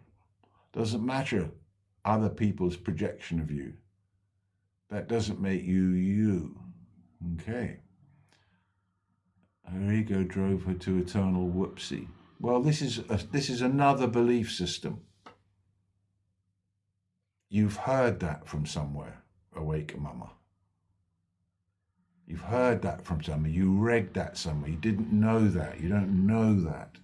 Doesn't matter other people's projection of you. That doesn't make you you. Okay. Her ego drove her to eternal whoopsie. Well, this is another belief system. You've heard that from somewhere, Awake Mama. You've heard that from somewhere. You read that somewhere. You didn't know that. You don't know that.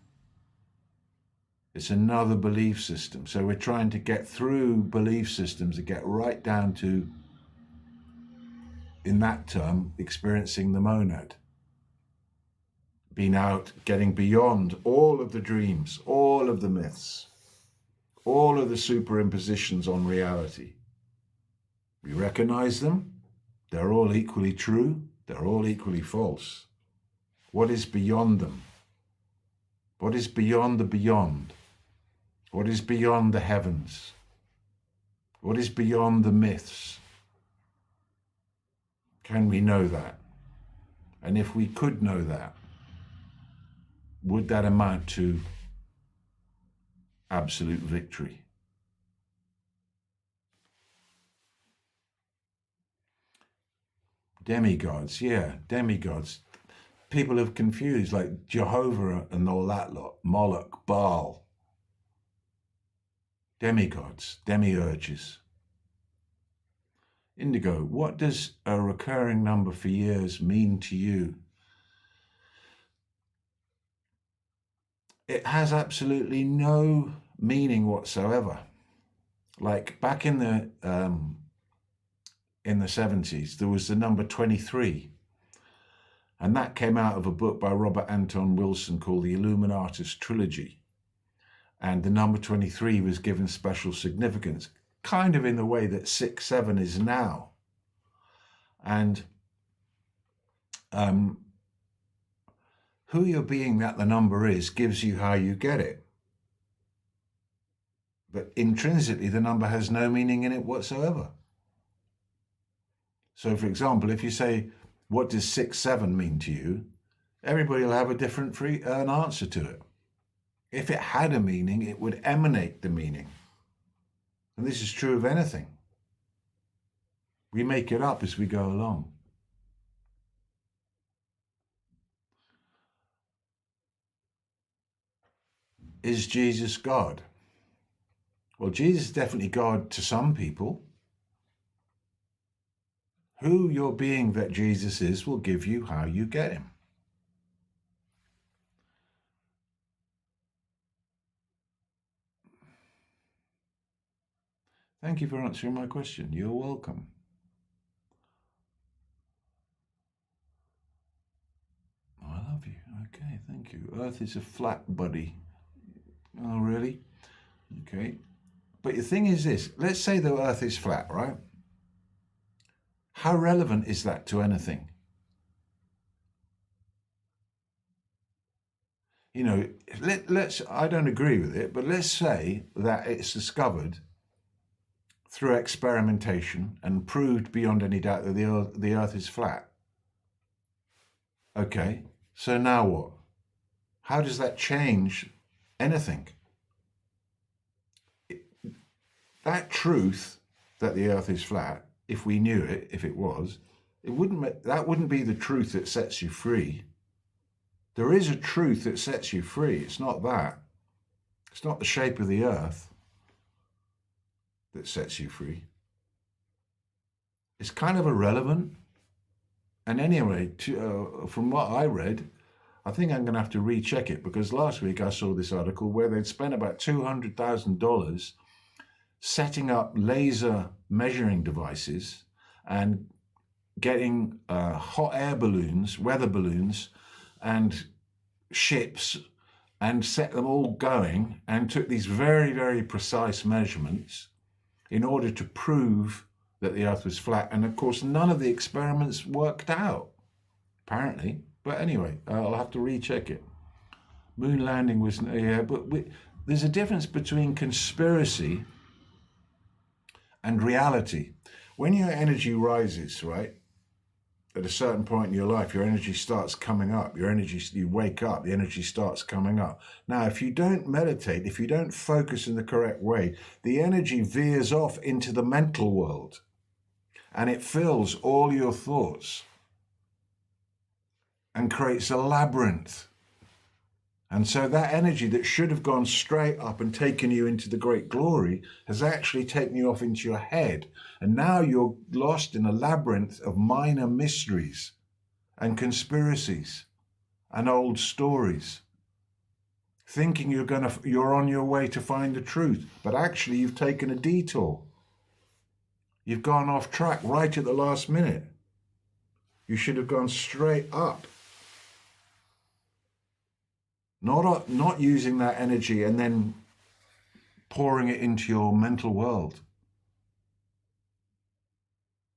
It's another belief system. So we're trying to get through belief systems to get right down to, in that term, experiencing the monad. Being out, getting beyond all of the dreams, all of the myths, all of the superimpositions on reality. We recognize them. They're all equally true. They're all equally false. What is beyond them? What is beyond the beyond? What is beyond the heavens? What is beyond the myths? Can we know that? And if we could know that, would that amount to absolute victory? Demigods, yeah, demigods. People have confused, like Jehovah and all that lot, Moloch, Baal. Demigods, demiurges. Indigo, what does a recurring number for years mean to you? It has absolutely no meaning whatsoever. Like back in the 70s, there was the number 23. And that came out of a book by Robert Anton Wilson called the Illuminatus Trilogy. And the number 23 was given special significance, kind of in the way that 6-7 is now. And who you're being that the number is gives you how you get it. But intrinsically, the number has no meaning in it whatsoever. So, for example, if you say, what does 6-7 mean to you? Everybody will have a different answer to it. If it had a meaning, it would emanate the meaning. And this is true of anything. We make it up as we go along. Is Jesus God? Well, Jesus is definitely God to some people. Who you're being that Jesus is will give you how you get him. Thank you for answering my question. You're welcome. I love you. Okay, thank you. Earth is a flat, buddy. Oh, really? Okay. But the thing is this. Let's say the Earth is flat, right? How relevant is that to anything? You know, I don't agree with it, but let's say that it's discovered through experimentation and proved beyond any doubt that the Earth is flat. Okay, so now what? How does that change anything? That truth that the Earth is flat, if we knew it, if it was, that wouldn't be the truth that sets you free. There is a truth that sets you free. It's not that. It's not the shape of the Earth that sets you free. It's kind of irrelevant. And anyway, from what I read, I think I'm going to have to recheck it, because last week I saw this article where they'd spent about $200,000 setting up laser measuring devices and getting hot air balloons, weather balloons, and ships, and set them all going, and took these very, very precise measurements in order to prove that the Earth was flat. And of course, none of the experiments worked out, apparently. But anyway, I'll have to recheck it. Moon landing was, yeah, but there's a difference between conspiracy and reality. When your energy rises, right, at a certain point in your life, your energy starts coming up. You wake up, the energy starts coming up. Now, if you don't meditate, if you don't focus in the correct way, the energy veers off into the mental world, and it fills all your thoughts and creates a labyrinth. And so that energy that should have gone straight up and taken you into the great glory has actually taken you off into your head. And now you're lost in a labyrinth of minor mysteries and conspiracies and old stories, thinking you're on your way to find the truth, but actually you've taken a detour. You've gone off track right at the last minute. You should have gone straight up. Not using that energy and then pouring it into your mental world.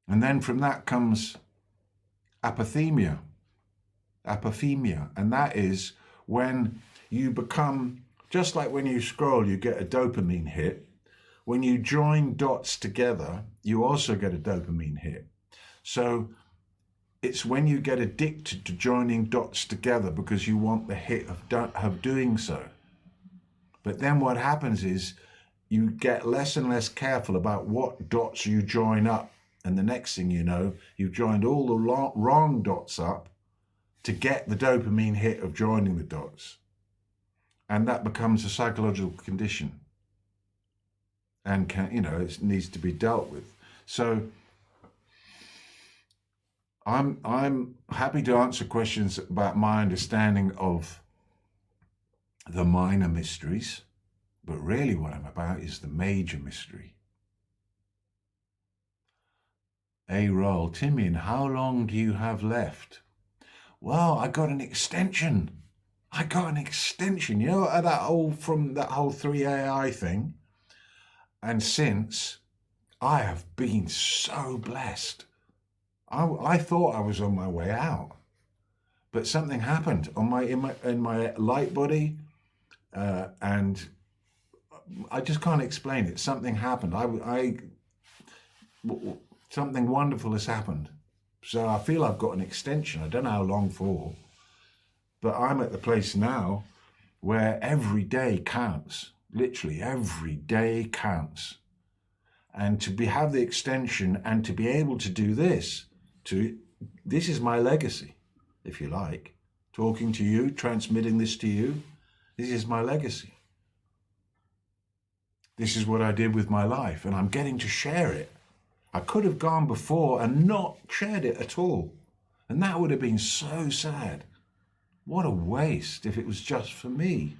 And then from that comes apophenia. And that is when you become, just like when you scroll, you get a dopamine hit. When you join dots together, you also get a dopamine hit. So it's when you get addicted to joining dots together because you want the hit of doing so. But then what happens is you get less and less careful about what dots you join up. And the next thing you know, you've joined all the wrong dots up to get the dopamine hit of joining the dots. And that becomes a psychological condition. And it needs to be dealt with. So I'm happy to answer questions about my understanding of the minor mysteries, but really what I'm about is the major mystery. Roll, Timian, how long do you have left? Well, I got an extension. You know, from that whole 3AI thing. And since, I have been so blessed. I thought I was on my way out, but something happened in my light body, and I just can't explain it. Something happened. Something wonderful has happened. So I feel I've got an extension. I don't know how long for, but I'm at the place now where every day counts. Literally every day counts. And to have the extension and to be able to do this, this is my legacy, if you like. Talking to you, transmitting this to you, this is my legacy. This is what I did with my life, and I'm getting to share it. I could have gone before and not shared it at all, and that would have been so sad. What a waste if it was just for me.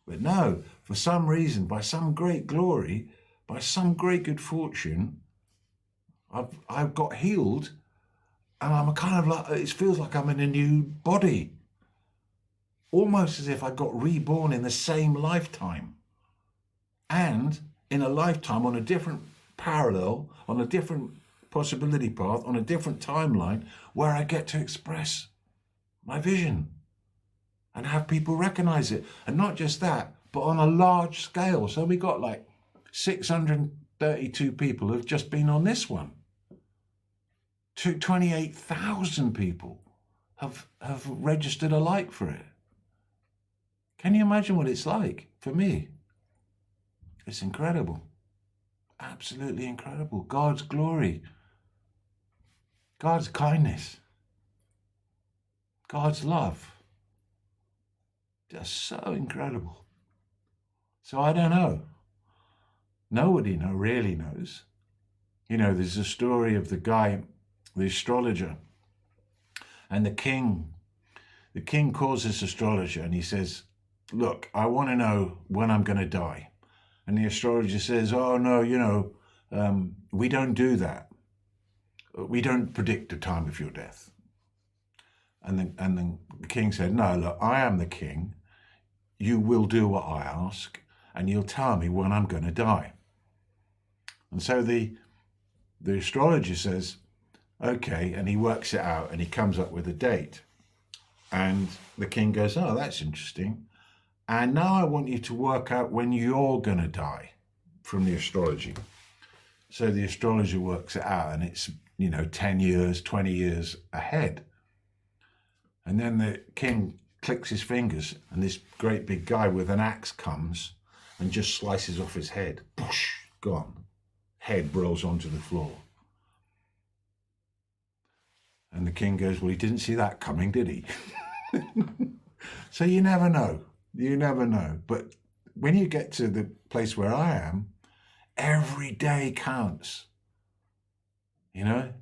But no, for some reason, by some great glory, by some great good fortune, I've got healed, and I'm kind of like, it feels like I'm in a new body. Almost as if I got reborn in the same lifetime. And in a lifetime on a different parallel, on a different possibility path, on a different timeline, where I get to express my vision and have people recognize it. And not just that, but on a large scale. So we got like 632 people who've just been on this one. 28,000 people have registered a like for it. Can you imagine what it's like for me? It's incredible. Absolutely incredible. God's glory. God's kindness. God's love. Just so incredible. So I don't know. Nobody really knows. You know, there's a story of the guy, the astrologer, and the king calls this astrologer and he says, look, I want to know when I'm going to die. And the astrologer says, oh no, we don't do that. We don't predict the time of your death. And then the king said, no, look, I am the king. You will do what I ask, and you'll tell me when I'm going to die. And so the astrologer says, okay, and he works it out, and he comes up with a date. And the king goes, oh, that's interesting. And now I want you to work out when you're going to die from the astrology. So the astrologer works it out, and it's, 10 years, 20 years ahead. And then the king clicks his fingers, and this great big guy with an axe comes and just slices off his head. Boosh, gone. Head rolls onto the floor. And the king goes, well, he didn't see that coming, did he? So you never know. You never know. But when you get to the place where I am, every day counts. Not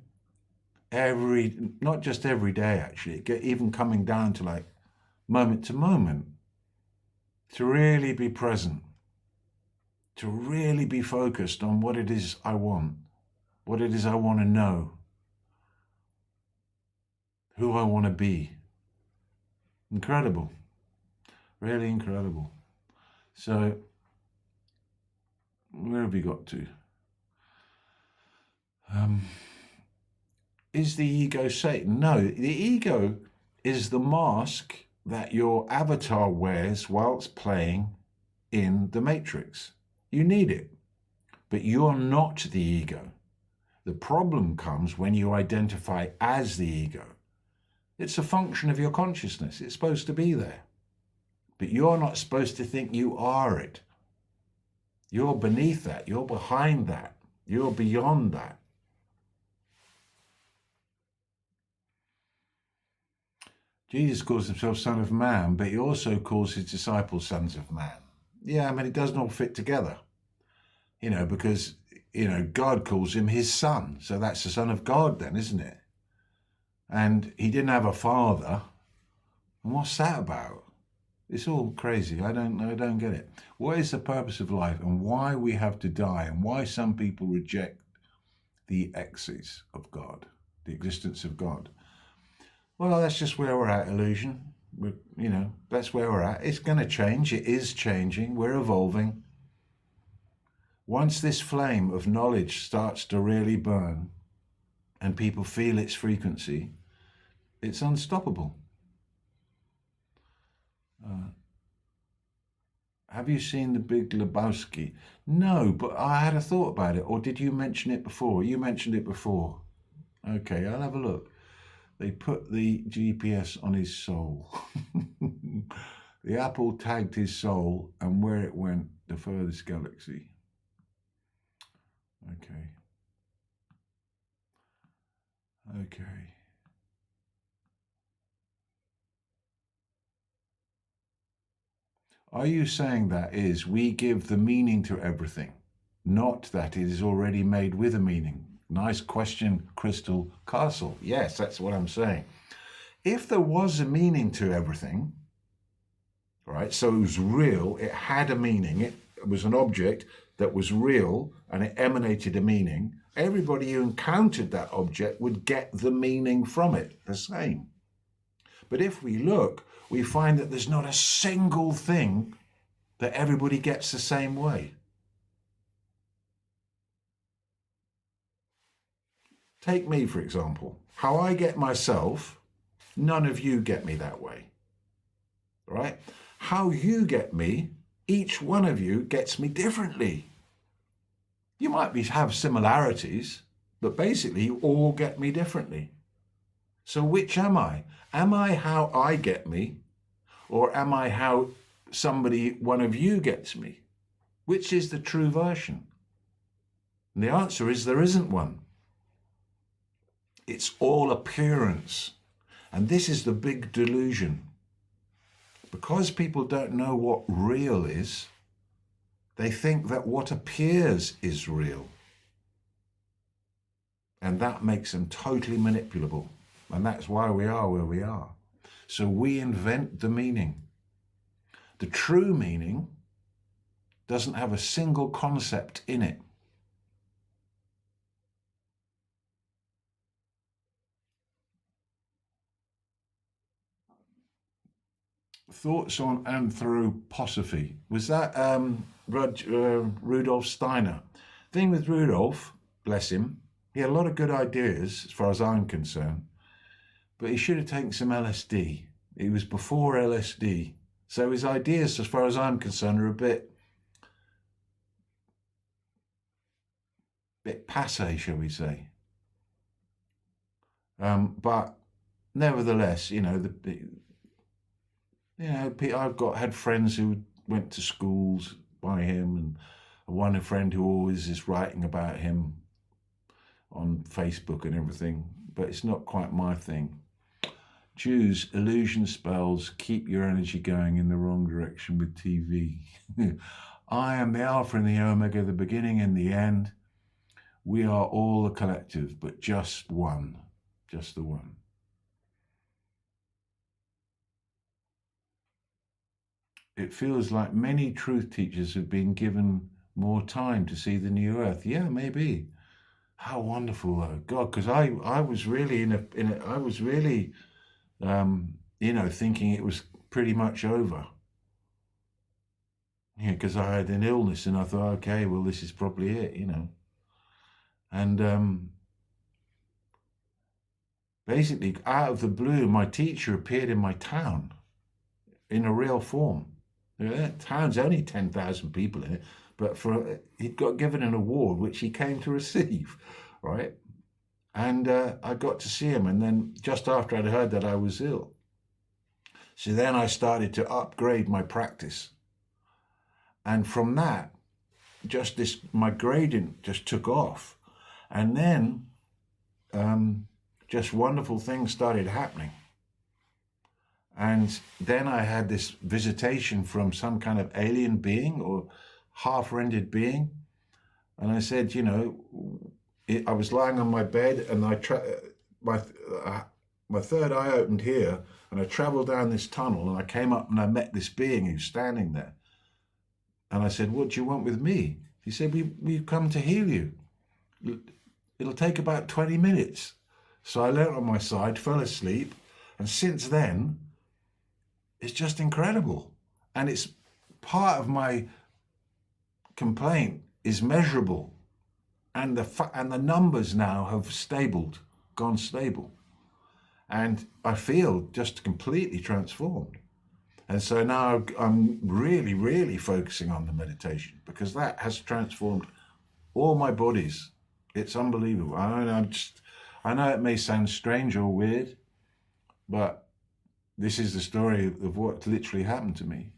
just every day, actually, even coming down to like moment to moment, to really be present, to really be focused on what it is I want, what it is I want to know, who I want to be. Incredible. Really incredible. So, where have we got to? Is the ego Satan? No, the ego is the mask that your avatar wears whilst playing in the Matrix. You need it, but you're not the ego. The problem comes when you identify as the ego. It's a function of your consciousness. It's supposed to be there. But you're not supposed to think you are it. You're beneath that. You're behind that. You're beyond that. Jesus calls himself Son of Man, but he also calls his disciples sons of man. Yeah, I mean, it doesn't all fit together, because, God calls him his son. So that's the Son of God then, isn't it? and he didn't have a father. And what's that about? It's all crazy. I don't get it. What is the purpose of life, and why we have to die, and why some people reject the exes of God, the existence of God? Well, that's just where we're at, Illusion. That's where we're at. It's going to change. It is changing. We're evolving. Once this flame of knowledge starts to really burn and people feel its frequency, it's unstoppable. Have you seen The Big Lebowski? No, but I had a thought about it. Or did you mention it before? You mentioned it before. Okay, I'll have a look. They put the GPS on his soul. The apple tagged his soul, and where it went, the furthest galaxy. Okay. Are you saying that is we give the meaning to everything, not that it is already made with a meaning? Nice question, Crystal Castle. Yes, that's what I'm saying. If there was a meaning to everything, right, so it was real, it had a meaning, it was an object that was real and it emanated a meaning, everybody who encountered that object would get the meaning from it, the same. But if we look, we find that there's not a single thing that everybody gets the same way. Take me, for example. How I get myself, none of you get me that way, right? How you get me, each one of you gets me differently. You might have similarities, but basically you all get me differently. So which am I? Am I how I get me, or am I how one of you gets me? Which is the true version? And the answer is there isn't one. It's all appearance. And this is the big delusion. Because people don't know what real is, they think that what appears is real. And that makes them totally manipulable. And that's why we are where we are. So we invent the meaning. The true meaning doesn't have a single concept in it. Thoughts on anthroposophy. Was that Rudolf Steiner? Thing with Rudolf, bless him, he had a lot of good ideas as far as I'm concerned, but he should have taken some LSD. He was before LSD. So his ideas, as far as I'm concerned, are a bit passé, shall we say. But nevertheless, I've had friends who went to schools by him, and one friend who always is writing about him on Facebook and everything, but it's not quite my thing. Jews, illusion spells, keep your energy going in the wrong direction with TV. I am the Alpha and the Omega, the beginning and the end. We are all a collective, but just one, just the one. It feels like many truth teachers have been given more time to see the new earth. Yeah, maybe. How wonderful, though. God, because I was really I was really, thinking it was pretty much over. Yeah, because I had an illness and I thought, okay, well, this is probably it, And basically, out of the blue, my teacher appeared in my town in a real form. That town's only 10,000 people in it, but he'd got given an award which he came to receive, right? And I got to see him, and then just after I'd heard that I was ill, so then I started to upgrade my practice, and from that, my gradient just took off, and then just wonderful things started happening. And then I had this visitation from some kind of alien being or half-rendered being. And I said, I was lying on my bed and my my third eye opened here, and I travelled down this tunnel, and I came up and I met this being who's standing there. And I said, "What do you want with me?" He said, we've come to heal you. It'll take about 20 minutes. So I lay on my side, fell asleep, and since then, it's just incredible. And it's part of my complaint is measurable, and the numbers now have gone stable, and I feel just completely transformed. And so now I'm really, really focusing on the meditation, because that has transformed all my bodies. It's unbelievable. I know it may sound strange or weird, but this is the story of what literally happened to me.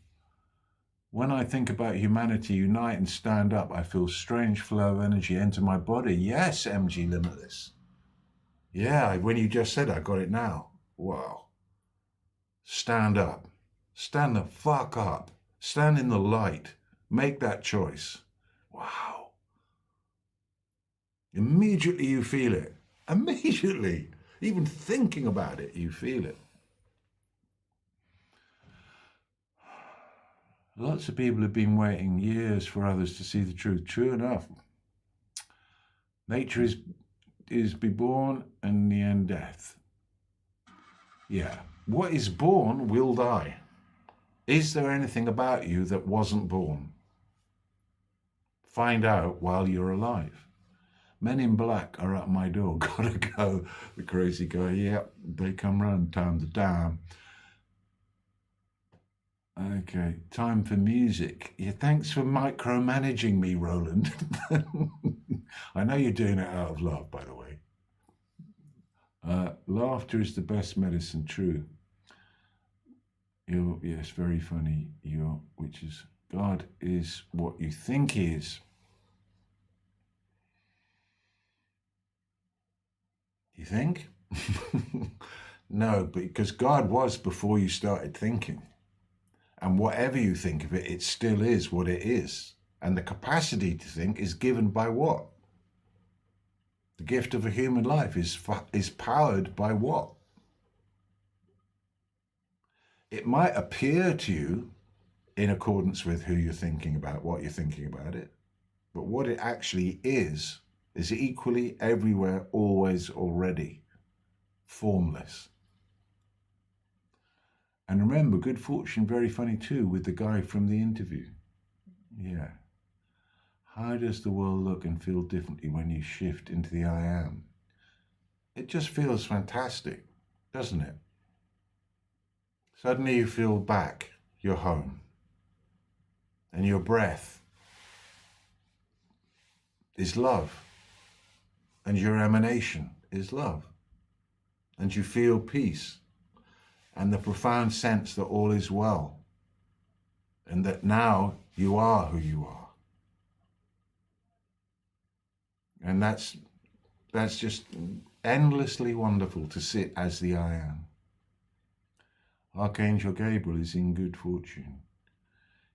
When I think about humanity unite and stand up, I feel strange flow of energy enter my body. Yes, MG Limitless. Yeah, when you just said I got it now. Wow. Stand up. Stand the fuck up. Stand in the light. Make that choice. Wow. Immediately you feel it. Immediately. Even thinking about it, you feel it. Lots of people have been waiting years for others to see the truth. True enough. Nature is be born and in the end death. Yeah. What is born will die. Is there anything about you that wasn't born? Find out while you're alive. Men in black are at my door. Gotta go. The crazy guy. Yep, they come round time to time. Okay, time for music. Yeah, thanks for micromanaging me, Roland. I know you're doing it out of love, by the way. Laughter is the best medicine, true. Yes, very funny. Which is, God is what you think he is. You think? No, because God was before you started thinking. And whatever you think of it, it still is what it is. And the capacity to think is given by what? The gift of a human life is powered by what? It might appear to you in accordance with who you're thinking about, what you're thinking about it. But what it actually is equally everywhere, always, already, formless. And remember, good fortune, very funny too, with the guy from the interview. Yeah. How does the world look and feel differently when you shift into the I am? It just feels fantastic, doesn't it? Suddenly you feel back, you're home. And your breath is love. And your emanation is love. And you feel peace. And the profound sense that all is well, and that now you are who you are. And that's just endlessly wonderful to sit as the I am. Archangel Gabriel is in good fortune.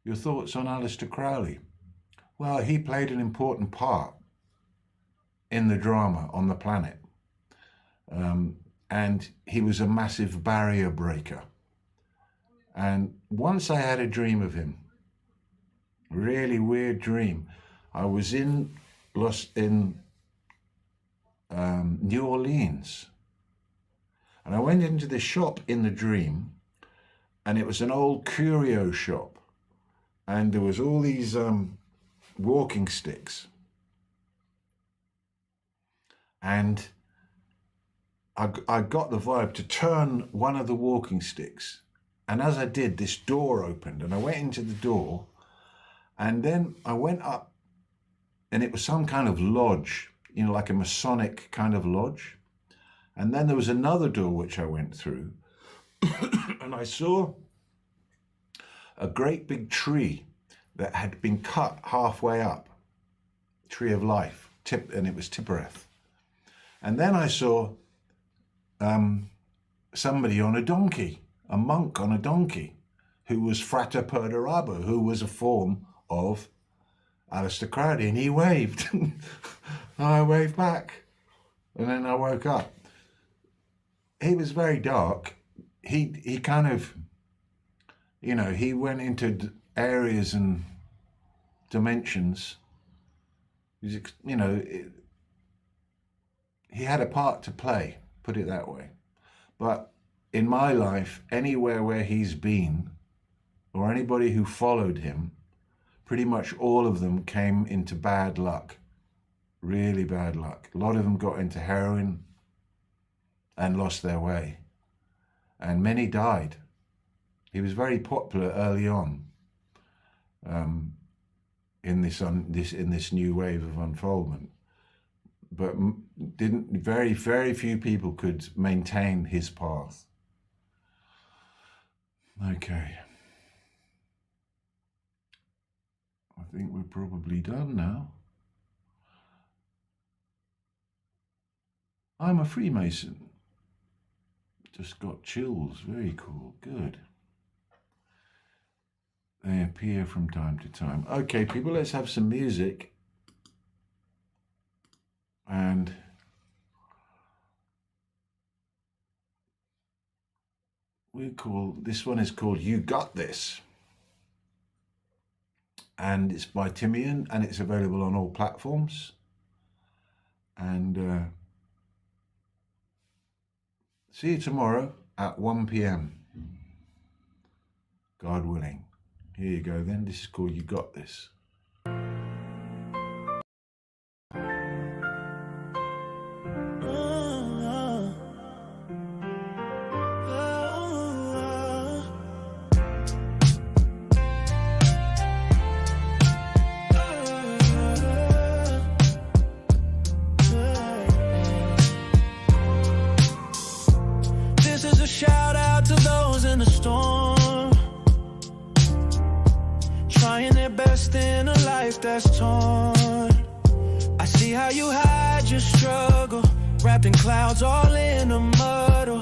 Your thoughts on Aleister Crowley? Well, he played an important part in the drama on the planet. And he was a massive barrier breaker. And once I had a dream of him, a really weird dream. I was in New Orleans, and I went into the shop in the dream, and it was an old curio shop, and there was all these walking sticks, and I got the vibe to turn one of the walking sticks. And as I did, this door opened and I went into the door, and then I went up, and it was some kind of lodge, you know, like a Masonic kind of lodge. And then there was another door which I went through and I saw a great big tree that had been cut halfway up, tree of life, and it was Tippereth. And then I saw somebody on a donkey, a monk on a donkey, who was Frater Perdurabo, who was a form of Aleister Crowley, and he waved. I waved back, and then I woke up. he was very dark. He kind of, you know, he went into areas and dimensions. You know, he had a part to play, put it that way. But in my life, anywhere where he's been, or anybody who followed him, pretty much all of them came into bad luck, really bad luck. A lot of them got into heroin and lost their way, and many died. He was very popular early on in this new wave of unfoldment, but very few people could maintain his path. Okay, I think we're probably done now. I'm a Freemason. Just got chills. Very cool. Good. They appear from time to time. Okay, people, let's have some music. And this one is called You Got This. And it's by Timian, and it's available on all platforms. And see you tomorrow at 1 p.m. God willing. Here you go then. This is called You Got This. This is a shout out to those in the storm, trying their best in a life that's torn. I see how you hide your struggle, wrapped in clouds all in a muddle.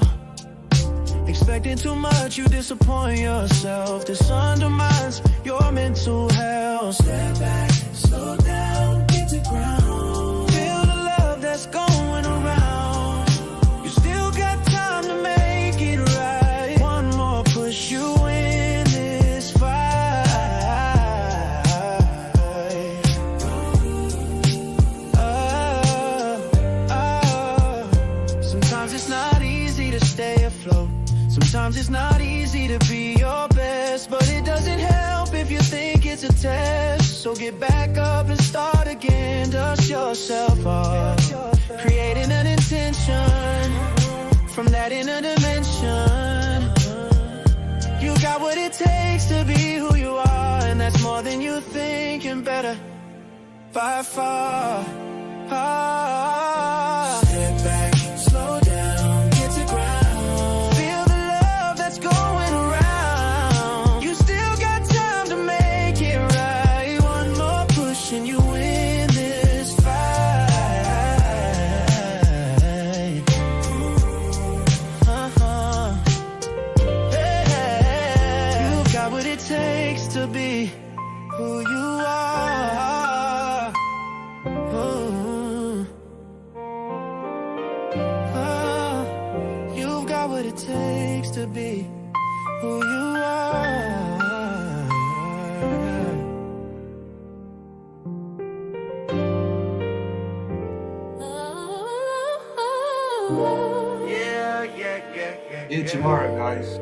Expecting too much, you disappoint yourself. This undermines your mental health. Step back, slow down, get to ground. Feel the love that's going around. You still got time to make it right. One more push, you in this fight. Sometimes it's not easy to stay afloat. Sometimes it's not easy to be your best, but it doesn't help if you think it's a test. So get back up and start again. Dust yourself off, creating an intention from that inner dimension. You got what it takes to be who you are, and that's more than you think, and better by far. Step back, slow down, get to ground. Feel the love that's going around. You still got time to make it right. One more push and you win this fight. Hey, you've got what it takes to be who you are. Ooh. You've got what it takes to be who you are. See you tomorrow, guys.